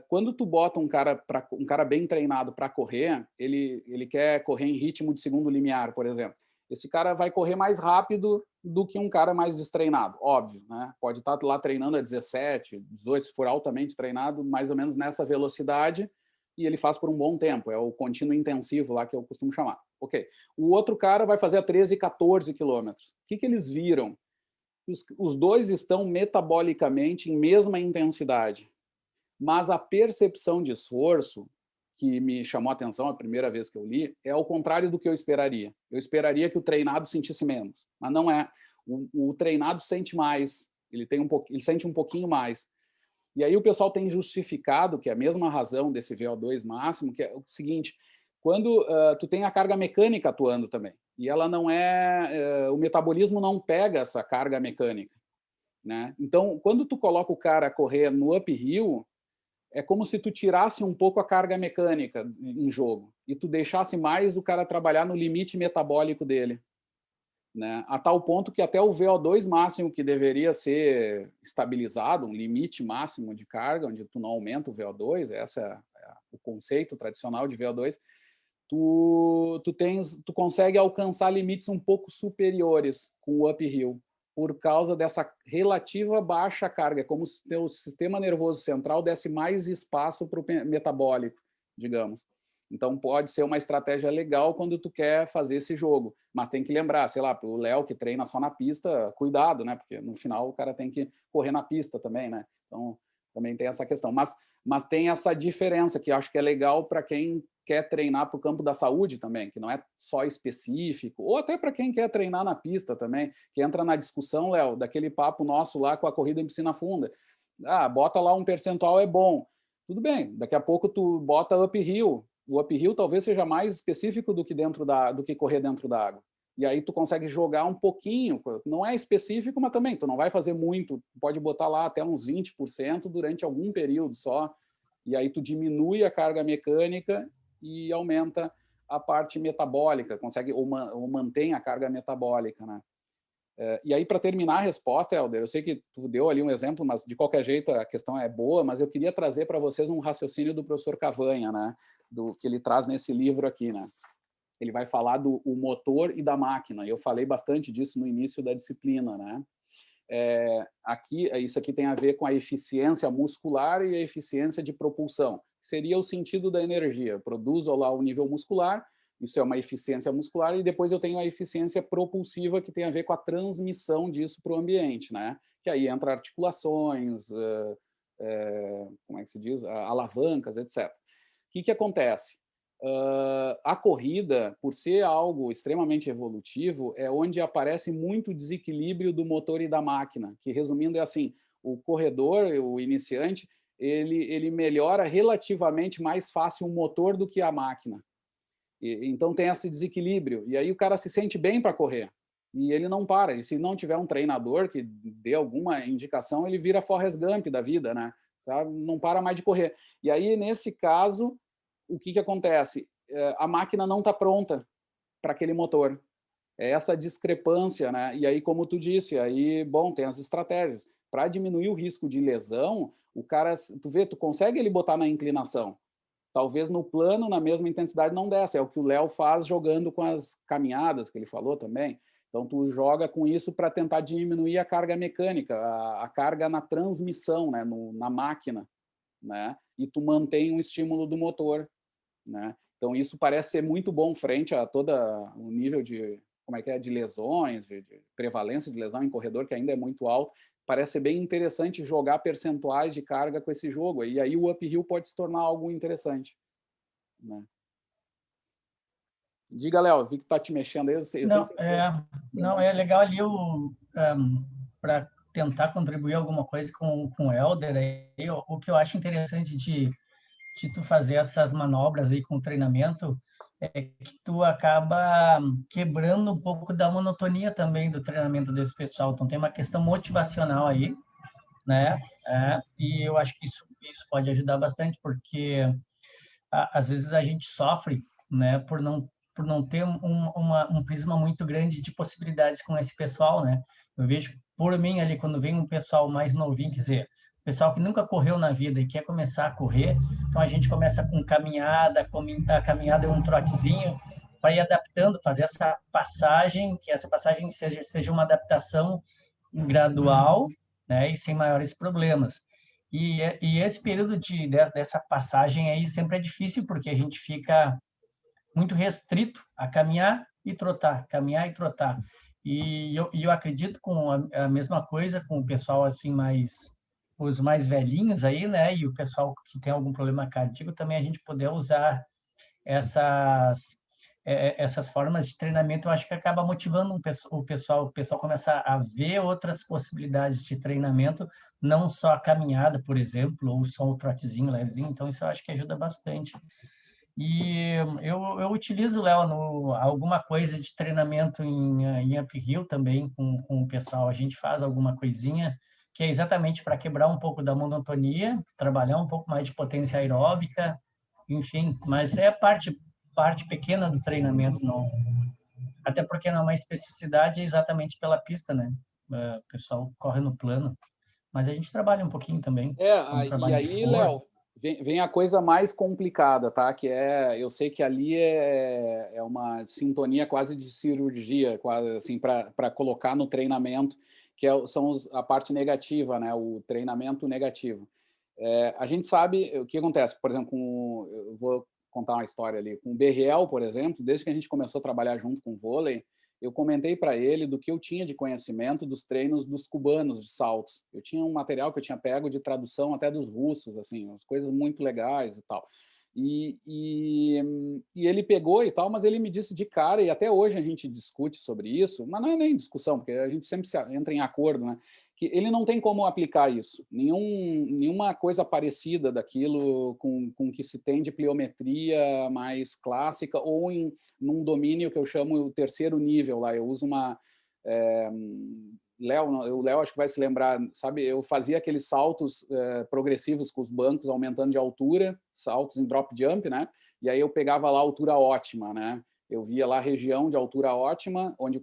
quando tu bota um cara bem treinado para correr, ele quer correr em ritmo de segundo limiar, por exemplo. Esse cara vai correr mais rápido do que um cara mais destreinado, óbvio, né? Pode estar lá treinando a 17, 18, se for altamente treinado, mais ou menos nessa velocidade, e ele faz por um bom tempo, é o contínuo intensivo lá que eu costumo chamar. Ok. O outro cara vai fazer a 13, 14 quilômetros. O que eles viram? Os dois estão metabolicamente em mesma intensidade, mas a percepção de esforço, que me chamou a atenção a primeira vez que eu li, é ao contrário do que eu esperaria. Eu esperaria que o treinado sentisse menos, mas não é. O treinado sente mais, ele sente um pouquinho mais. E aí o pessoal tem justificado, que é a mesma razão desse VO2 máximo, que é o seguinte, quando tu tem a carga mecânica atuando também, e ela não o metabolismo não pega essa carga mecânica, né? Então, quando tu coloca o cara a correr no uphill, é como se tu tirasse um pouco a carga mecânica em jogo e tu deixasse mais o cara trabalhar no limite metabólico dele, né? A tal ponto que até o VO2 máximo, que deveria ser estabilizado, um limite máximo de carga, onde tu não aumenta o VO2, esse é o conceito tradicional de VO2, tu consegue alcançar limites um pouco superiores com o uphill, por causa dessa relativa baixa carga, é como se o teu sistema nervoso central desse mais espaço para o metabólico, digamos. Então, pode ser uma estratégia legal quando tu quer fazer esse jogo, mas tem que lembrar, sei lá, para o Léo que treina só na pista, cuidado, né? Porque no final o cara tem que correr na pista também, né? Então, também tem essa questão. Mas tem essa diferença que eu acho que é legal para quem quer treinar para o campo da saúde também, que não é só específico, ou até para quem quer treinar na pista também, que entra na discussão, Léo, daquele papo nosso lá com a corrida em piscina funda. Bota lá um percentual, é bom. Tudo bem, daqui a pouco tu bota uphill. O uphill talvez seja mais específico do que correr dentro da água. E aí tu consegue jogar um pouquinho, não é específico, mas também tu não vai fazer muito, pode botar lá até uns 20% durante algum período só, e aí tu diminui a carga mecânica e aumenta a parte metabólica, consegue ou mantém a carga metabólica, né? E aí, para terminar a resposta, Helder, eu sei que tu deu ali um exemplo, mas de qualquer jeito a questão é boa, mas eu queria trazer para vocês um raciocínio do professor Cavanha, né? Do que ele traz nesse livro aqui, né? Ele vai falar do motor e da máquina, e eu falei bastante disso no início da disciplina, né? Isso aqui tem a ver com a eficiência muscular e a eficiência de propulsão. Seria o sentido da energia. Eu produzo lá o nível muscular, isso é uma eficiência muscular, e depois eu tenho a eficiência propulsiva, que tem a ver com a transmissão disso para o ambiente, né? que aí entra articulações, como é que se diz? Alavancas, etc. O que acontece? A corrida, por ser algo extremamente evolutivo, é onde aparece muito desequilíbrio do motor e da máquina, que, resumindo, é assim, o corredor, o iniciante, ele melhora relativamente mais fácil o motor do que a máquina. Então tem esse desequilíbrio, e aí o cara se sente bem para correr, e ele não para. E se não tiver um treinador que dê alguma indicação, ele vira Forrest Gump da vida, né? Não para mais de correr. E aí, nesse caso, o que acontece? A máquina não está pronta para aquele motor. É essa discrepância, né? E aí, como tu disse, aí, bom, tem as estratégias. Para diminuir o risco de lesão, o cara, tu consegue ele botar na inclinação. Talvez no plano, na mesma intensidade, não desce. É o que o Léo faz jogando com as caminhadas, que ele falou também. Então, tu joga com isso para tentar diminuir a carga mecânica, a carga na transmissão, né? Na máquina, né? E tu mantém um estímulo do motor, né? Então, isso parece ser muito bom frente a todo o nível de, de lesões, de prevalência de lesão em corredor, que ainda é muito alto. Parece ser bem interessante jogar percentuais de carga com esse jogo. E aí o uphill pode se tornar algo interessante, né? Diga, Léo, vi que está te mexendo aí. Não, é legal ali para tentar contribuir alguma coisa com o Helder. Aí, o que eu acho interessante de tu fazer essas manobras aí com o treinamento é que tu acaba quebrando um pouco da monotonia também do treinamento desse pessoal. Então, tem uma questão motivacional aí, né? E eu acho que isso pode ajudar bastante, porque às vezes a gente sofre, né, por não ter um prisma muito grande de possibilidades com esse pessoal, né? Eu vejo por mim ali, quando vem um pessoal mais novinho, quer dizer, pessoal que nunca correu na vida e quer começar a correr, então a gente começa com caminhada, a caminhada é um trotezinho, para ir adaptando, fazer essa passagem, que essa passagem seja uma adaptação gradual, né, e sem maiores problemas. E esse período dessa passagem aí sempre é difícil, porque a gente fica muito restrito a caminhar e trotar, caminhar e trotar. E eu acredito com a mesma coisa com o pessoal assim os mais velhinhos aí, né? E o pessoal que tem algum problema cardíaco também, a gente poder usar essas formas de treinamento. Eu acho que acaba motivando o pessoal começa a ver outras possibilidades de treinamento, não só a caminhada, por exemplo, ou só o trotezinho levezinho. Então isso eu acho que ajuda bastante. E eu utilizo, Léo, alguma coisa de treinamento em uphill também com o pessoal. A gente faz alguma coisinha que é exatamente para quebrar um pouco da monotonia, trabalhar um pouco mais de potência aeróbica, enfim. Mas é parte pequena do treinamento, não. Até porque não é uma especificidade exatamente pela pista, né? O pessoal corre no plano. Mas a gente trabalha um pouquinho também. E aí, Léo, vem a coisa mais complicada, tá? Que eu sei que ali é uma sintonia quase de cirurgia, quase assim, para colocar no treinamento, que são a parte negativa, né? O treinamento negativo. A gente sabe o que acontece, por exemplo, eu vou contar uma história ali, com o Berriel, por exemplo, desde que a gente começou a trabalhar junto com o vôlei, eu comentei para ele do que eu tinha de conhecimento dos treinos dos cubanos de saltos. Eu tinha um material que eu tinha pego de tradução até dos russos, assim, umas coisas muito legais e tal. E ele pegou e tal, mas ele me disse de cara, e até hoje a gente discute sobre isso, mas não é nem discussão, porque a gente sempre entra em acordo, né? Que ele não tem como aplicar isso. Nenhuma coisa parecida daquilo com que se tem de pliometria mais clássica ou num domínio que eu chamo o terceiro nível lá. Eu uso uma... o Léo acho que vai se lembrar, sabe? Eu fazia aqueles saltos progressivos com os bancos aumentando de altura, saltos em drop jump, né? E aí eu pegava lá a altura ótima, né? Eu via lá a região de altura ótima, onde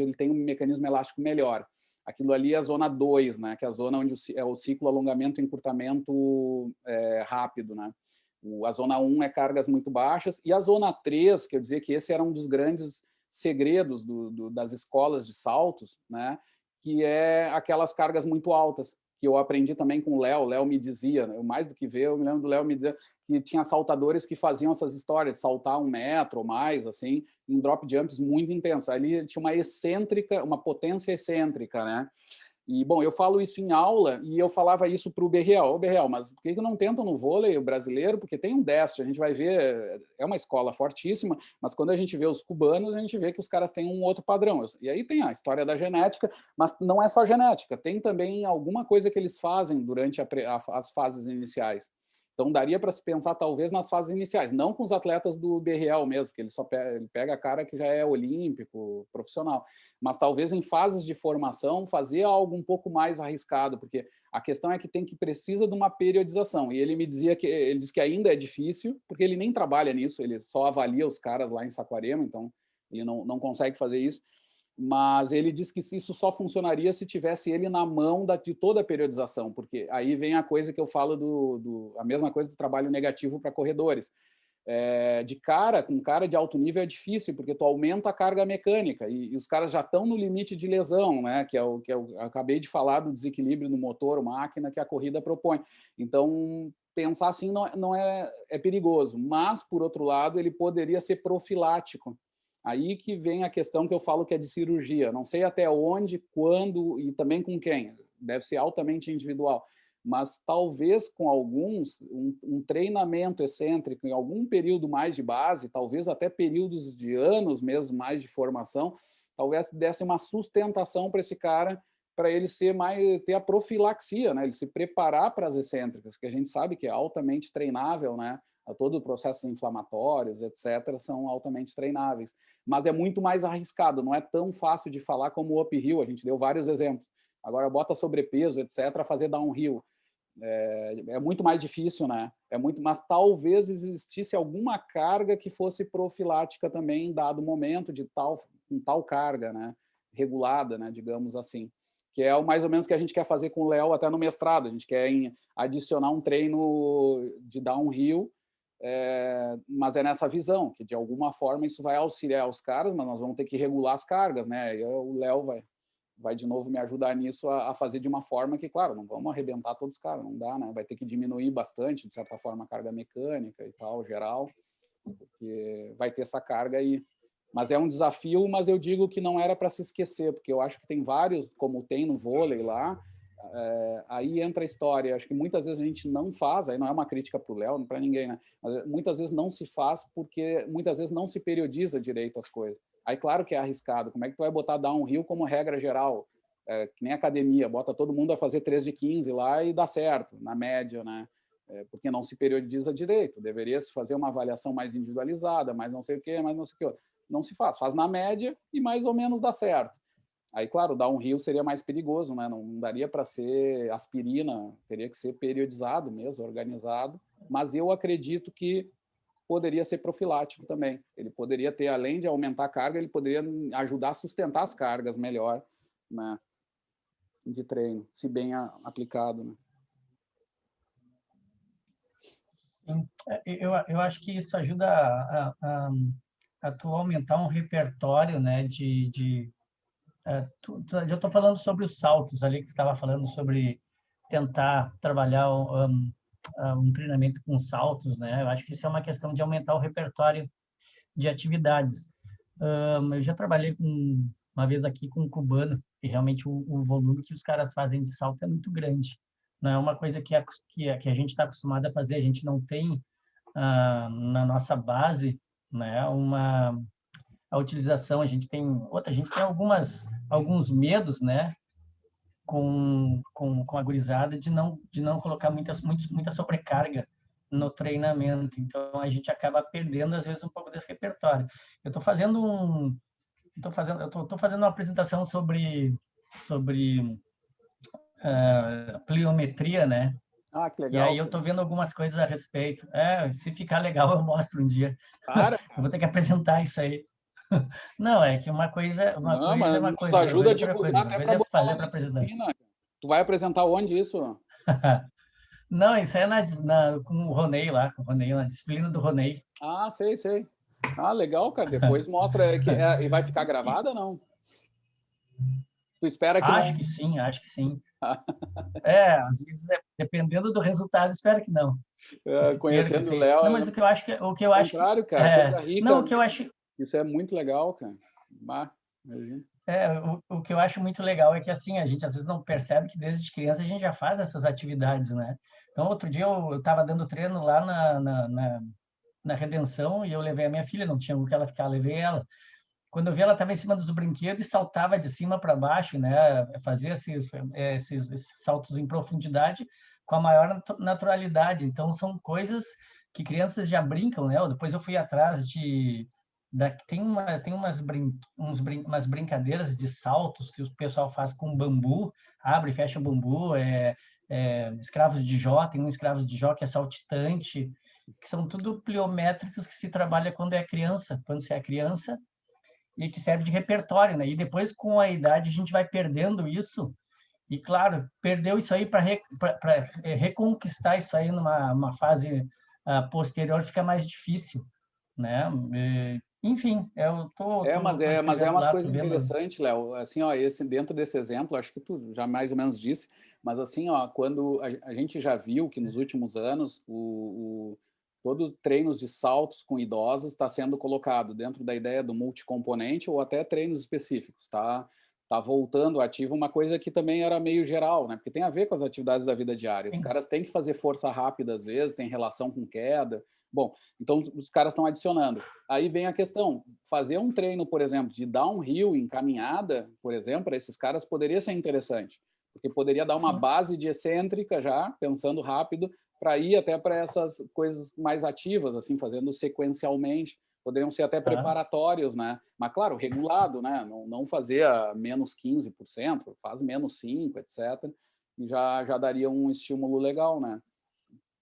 ele tem um mecanismo elástico melhor. Aquilo ali é a zona 2, né? Que é a zona onde é o ciclo alongamento e encurtamento rápido, né? A zona 1 é cargas muito baixas. E a zona 3, que eu dizia que esse era um dos grandes segredos das escolas de saltos, né? Que é aquelas cargas muito altas, que eu aprendi também com o Léo. O Léo me dizia, eu mais do que ver, eu me lembro do Léo me dizer que tinha saltadores que faziam essas histórias, saltar 1 metro ou mais, assim, em drop jumps muito intensos. Ali tinha uma potência excêntrica, né? E, bom, eu falo isso em aula e eu falava isso para o Berreal. Ô, Berreal, mas por que não tentam no vôlei o brasileiro? Porque tem um déficit, a gente vai ver, é uma escola fortíssima, mas quando a gente vê os cubanos, a gente vê que os caras têm um outro padrão. E aí tem a história da genética, mas não é só genética, tem também alguma coisa que eles fazem durante as fases iniciais. Então, daria para se pensar, talvez, nas fases iniciais, não com os atletas do BRL mesmo, que ele pega cara que já é olímpico, profissional, mas talvez em fases de formação fazer algo um pouco mais arriscado, porque a questão é que precisa de uma periodização. E ele me dizia ele diz que ainda é difícil, porque ele nem trabalha nisso, ele só avalia os caras lá em Saquarema, então ele não consegue fazer isso. Mas ele diz que isso só funcionaria se tivesse ele na mão de toda a periodização, porque aí vem a coisa que eu falo a mesma coisa do trabalho negativo para corredores. Com cara de alto nível é difícil, porque tu aumenta a carga mecânica e os caras já estão no limite de lesão, né? Que eu acabei de falar do desequilíbrio no motor, máquina que a corrida propõe. Então, pensar assim não é perigoso, mas, por outro lado, ele poderia ser profilático. Aí que vem a questão que eu falo que é de cirurgia. Não sei até onde, quando e também com quem. Deve ser altamente individual. Mas talvez com alguns, um treinamento excêntrico em algum período mais de base, talvez até períodos de anos mesmo mais de formação, talvez desse uma sustentação para esse cara, para ele ter a profilaxia, né? Ele se preparar para as excêntricas, que a gente sabe que é altamente treinável, né? Todo o processo inflamatórios, etc., são altamente treináveis. Mas é muito mais arriscado, não é tão fácil de falar como o uphill, a gente deu vários exemplos. Agora, bota sobrepeso, etc., fazer downhill. É muito mais difícil, né? Mas talvez existisse alguma carga que fosse profilática também em dado momento, com tal carga, né? Regulada, né? Digamos assim. Que é mais ou menos o que a gente quer fazer com o Léo até no mestrado. A gente quer adicionar um treino de downhill, mas é nessa visão, que de alguma forma isso vai auxiliar os caras, mas nós vamos ter que regular as cargas, né? E o Léo vai de novo me ajudar nisso a fazer de uma forma que, claro, não vamos arrebentar todos os caras, não dá, né? Vai ter que diminuir bastante, de certa forma, a carga mecânica e tal, geral, porque vai ter essa carga aí. Mas é um desafio, mas eu digo que não era para se esquecer, porque eu acho que tem vários, como tem no vôlei lá, aí entra a história. Acho que muitas vezes a gente não faz, aí não é uma crítica para o Léo, não para ninguém, né? Mas muitas vezes não se faz porque muitas vezes não se periodiza direito as coisas. Aí, claro que é arriscado. Como é que tu vai botar downhill como regra geral? Que nem academia, bota todo mundo a fazer 3 de 15 lá e dá certo, na média, né? Porque não se periodiza direito. Deveria se fazer uma avaliação mais individualizada, mais não sei o quê, mais não sei o quê. Não se faz na média e mais ou menos dá certo. Aí, claro, downhill seria mais perigoso, né? Não daria para ser aspirina, teria que ser periodizado mesmo, organizado. Mas eu acredito que poderia ser profilático também. Ele poderia ter, além de aumentar a carga, ele poderia ajudar a sustentar as cargas melhor, né? De treino, se bem aplicado, né? Sim. Eu acho que isso ajuda a tu aumentar um repertório, né? Eu estou falando sobre os saltos ali que você estava falando sobre tentar trabalhar um treinamento com saltos, né? Eu acho que isso é uma questão de aumentar o repertório de atividades. Eu já trabalhei uma vez aqui com um cubano e realmente o volume que os caras fazem de salto é muito grande. Não é uma coisa que a gente está acostumado a fazer. A gente não tem na nossa base, né? A utilização. A gente tem alguns medos, né? Com a gurizada de não colocar muita sobrecarga no treinamento. Então a gente acaba perdendo às vezes um pouco desse repertório. Eu estou fazendo uma apresentação sobre pliometria, né? Ah, que legal. E aí eu estou vendo algumas coisas a respeito. Se ficar legal eu mostro um dia. Cara, eu vou ter que apresentar isso aí. Não, é que uma coisa é uma coisa. Nos ajuda a divulgar até para botar fazer para apresentar. Tu vai apresentar onde isso? Não, isso é com o Ronei lá, na disciplina do Ronei. Ah, sei. Ah, legal, cara. Depois mostra e vai ficar gravada ou não? Tu espera que acho que sim. Às vezes, dependendo do resultado, espero que não. Conhecendo o Léo. Não, mas o que eu acho contrário, cara, coisa rica. Não, o que eu acho. Isso é muito legal, cara. Imagina. O que eu acho muito legal é que, assim, a gente às vezes não percebe que desde criança a gente já faz essas atividades, né? Então, outro dia eu estava dando treino lá na Redenção e eu levei a minha filha, não tinha com que ela ficar, levei ela. Quando eu vi, ela estava em cima dos brinquedos e saltava de cima para baixo, né? Fazia esses saltos em profundidade com a maior naturalidade. Então, são coisas que crianças já brincam, né? Depois eu fui atrás tem umas brincadeiras de saltos que o pessoal faz com bambu, abre e fecha o bambu, escravos de Jó, tem um escravos de Jó que é saltitante, que são tudo pliométricos que se trabalha quando você é criança, e que serve de repertório, né? E depois, com a idade, a gente vai perdendo isso. E, claro, perdeu isso aí para reconquistar isso aí numa fase posterior fica mais difícil, né? Enfim, eu tô Mas é pesquisando umas lá, coisas tô vendo. interessantes, Léo. Assim, ó, dentro desse exemplo, acho que tu já mais ou menos disse, mas assim, ó, quando a gente já viu que nos últimos anos todos treinos de saltos com idosos está sendo colocado dentro da ideia do multicomponente ou até treinos específicos, tá voltando ativo uma coisa que também era meio geral, né? Porque tem a ver com as atividades da vida diária. Os Sim. caras têm que fazer força rápida às vezes, tem relação com queda. Bom, então os caras estão adicionando. Aí vem a questão, fazer um treino, por exemplo, de downhill em caminhada, por exemplo, para esses caras poderia ser interessante, porque poderia dar uma Sim. base de excêntrica já, pensando rápido, para ir até para essas coisas mais ativas, assim, fazendo sequencialmente. Poderiam ser até preparatórios, né? Mas, claro, regulado, né? Não fazer a menos 15%, faz menos 5%, etc. E já daria um estímulo legal, né?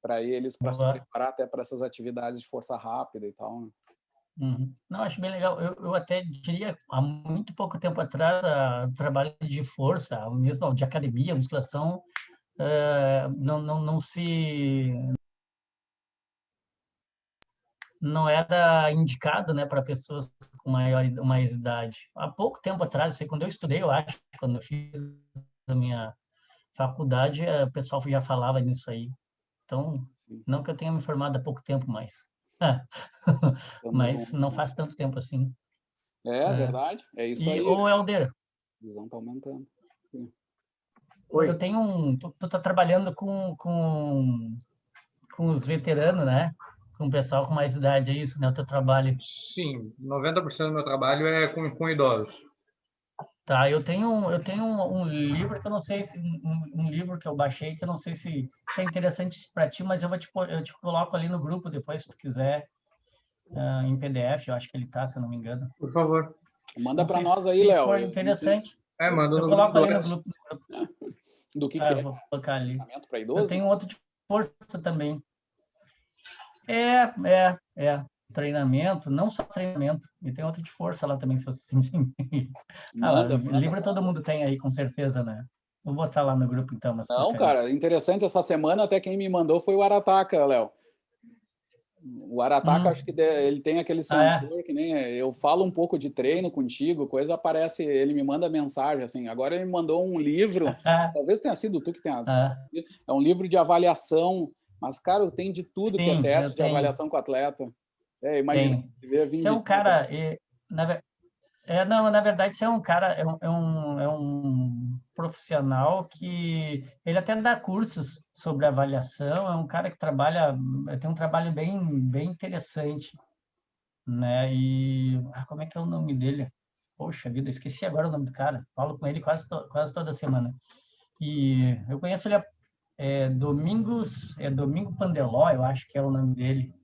Para eles, para se Boa. preparar até para essas atividades de força rápida e tal. Né? Uhum. Não, acho bem legal. Eu até diria, há muito pouco tempo atrás, trabalho de força, mesmo de academia, musculação, não era indicado, né, para pessoas com mais idade. Há pouco tempo atrás, sei, quando eu estudei, eu acho, quando eu fiz a minha faculdade, o pessoal já falava nisso aí. Então, Sim. não que eu tenha me formado há pouco tempo, mas não faz tanto tempo assim. É verdade, é isso aí. Ô, Helder, A visão está aumentando. Sim. eu Oi. tenho tu tá trabalhando com os veteranos, né? Com o pessoal com mais idade, é isso, né? O teu trabalho. Sim, 90% do meu trabalho é com idosos. Tá, eu tenho um livro que eu não sei se um livro que eu baixei que eu não sei se é interessante para ti, mas eu te coloco ali no grupo depois se tu quiser, em PDF, eu acho que ele tá, se eu não me engano. Por favor. Manda Não para sei nós aí, se Léo. for Eu não sei interessante. Manda Eu no grupo coloco do ali no Whats. grupo. do que Eu é vou colocar ali. treinamento para Eu idoso. tenho outro de força também. Treinamento, não só treinamento, e tem outro de força lá também, se você lá, Manda, livro todo manda. mundo tem aí, com certeza, né? Vou botar lá no grupo, então, umas Não, porcarias. cara, interessante essa semana, até quem me mandou foi o Arataca, Léo. O Arataca, acho que ele tem aquele É? sensor que nem eu falo um pouco de treino contigo, coisa aparece, ele me manda mensagem assim. Agora ele me mandou um livro, talvez tenha sido tu que tenha. É um livro de avaliação, mas cara, tem de tudo que é Sim, eu teste de tenho, avaliação com atleta. Imagina, tenho. devia vir Você é de um ti até. cara, não, na verdade, você é um cara, é um profissional que ele até dá cursos sobre avaliação, é um cara que tem um trabalho bem interessante, né? E como é que é o nome dele? Poxa vida, esqueci agora o nome do cara. Falo com ele quase toda semana. E eu conheço ele, Domingo Pandeló, eu acho que é o nome dele.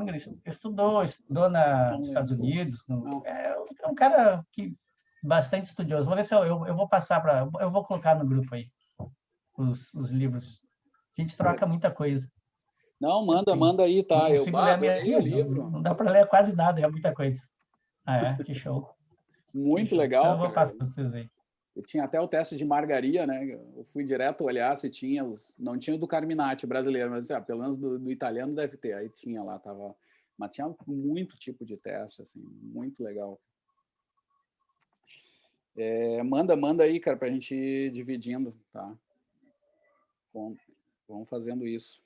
Ele estudou Não nos Estados lembro. Unidos. Não. É um cara que bastante estudioso. Vou ver se eu vou passar para. Eu vou colocar no grupo aí os livros. A gente troca muita coisa. Não, Sempre tem. manda aí, Não tá? Eu consigo ler a minha. adorei o Não, livro. não dá para ler quase nada, é muita coisa. Que show. Que Muito show. Então legal, eu vou cara. passar para vocês aí. Eu tinha até o teste de margaria, né? Eu fui direto olhar se tinha os. Não tinha o do Carminati brasileiro, mas pelo menos do italiano deve ter. Aí tinha lá, tava. Mas tinha muito tipo de teste, assim, muito legal. Manda aí, cara, pra gente ir dividindo, tá? Bom, vamos fazendo isso.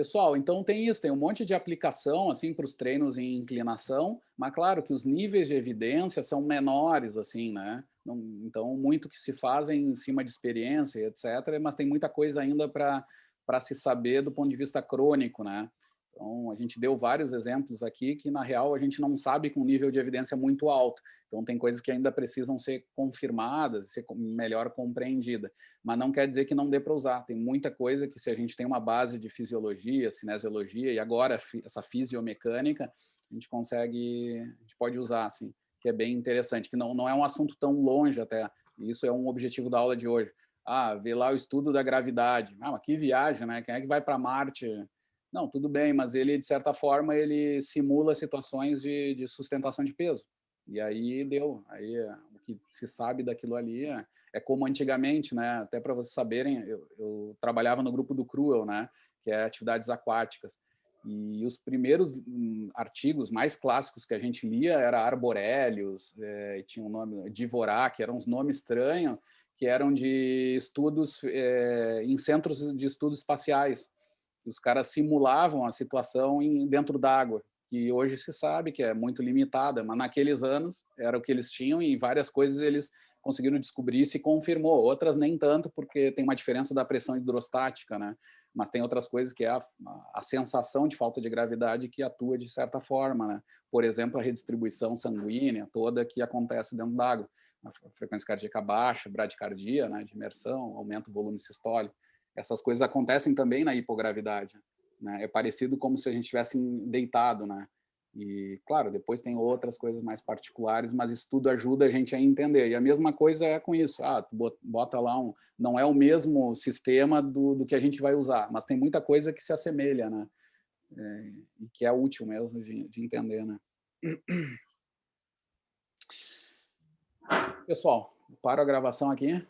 Pessoal, então tem isso, tem um monte de aplicação assim para os treinos em inclinação, mas claro que os níveis de evidência são menores, assim, né? Então, muito que se faz em cima de experiência, etc., mas tem muita coisa ainda para se saber do ponto de vista crônico, né? Então, a gente deu vários exemplos aqui que, na real, a gente não sabe com um nível de evidência muito alto. Então, tem coisas que ainda precisam ser confirmadas, ser melhor compreendida. Mas não quer dizer que não dê para usar. Tem muita coisa que, se a gente tem uma base de fisiologia, cinesiologia, e agora essa fisiomecânica, a gente pode usar, assim, que é bem interessante, que não é um assunto tão longe até. E isso é um objetivo da aula de hoje. Ver lá o estudo da gravidade. Mas que viagem, né? Quem é que vai para Marte? Não, tudo bem, mas ele, de certa forma, ele simula situações de sustentação de peso. E aí deu. Aí o que se sabe daquilo ali é como antigamente, né? Até para vocês saberem, eu trabalhava no grupo do Cruel, né? Que é atividades aquáticas. E os primeiros artigos mais clássicos que a gente lia era Arborelius, tinha um nome, Dvorak, eram uns nomes estranhos, que eram de estudos em centros de estudos espaciais. Os caras simulavam a situação dentro d'água, que hoje se sabe que é muito limitada, mas naqueles anos era o que eles tinham e várias coisas eles conseguiram descobrir e se confirmou. Outras nem tanto, porque tem uma diferença da pressão hidrostática, né? Mas tem outras coisas que é a sensação de falta de gravidade que atua de certa forma, né? Por exemplo, a redistribuição sanguínea toda que acontece dentro d'água. A frequência cardíaca baixa, bradicardia, né, de imersão, aumenta o volume sistólico. Essas coisas acontecem também na hipogravidade, né? É parecido como se a gente estivesse deitado, né? E, claro, depois tem outras coisas mais particulares, mas isso tudo ajuda a gente a entender. E a mesma coisa é com isso. Tu bota lá não é o mesmo sistema do que a gente vai usar, mas tem muita coisa que se assemelha, né? E que é útil mesmo de entender, né? Pessoal, paro a gravação aqui.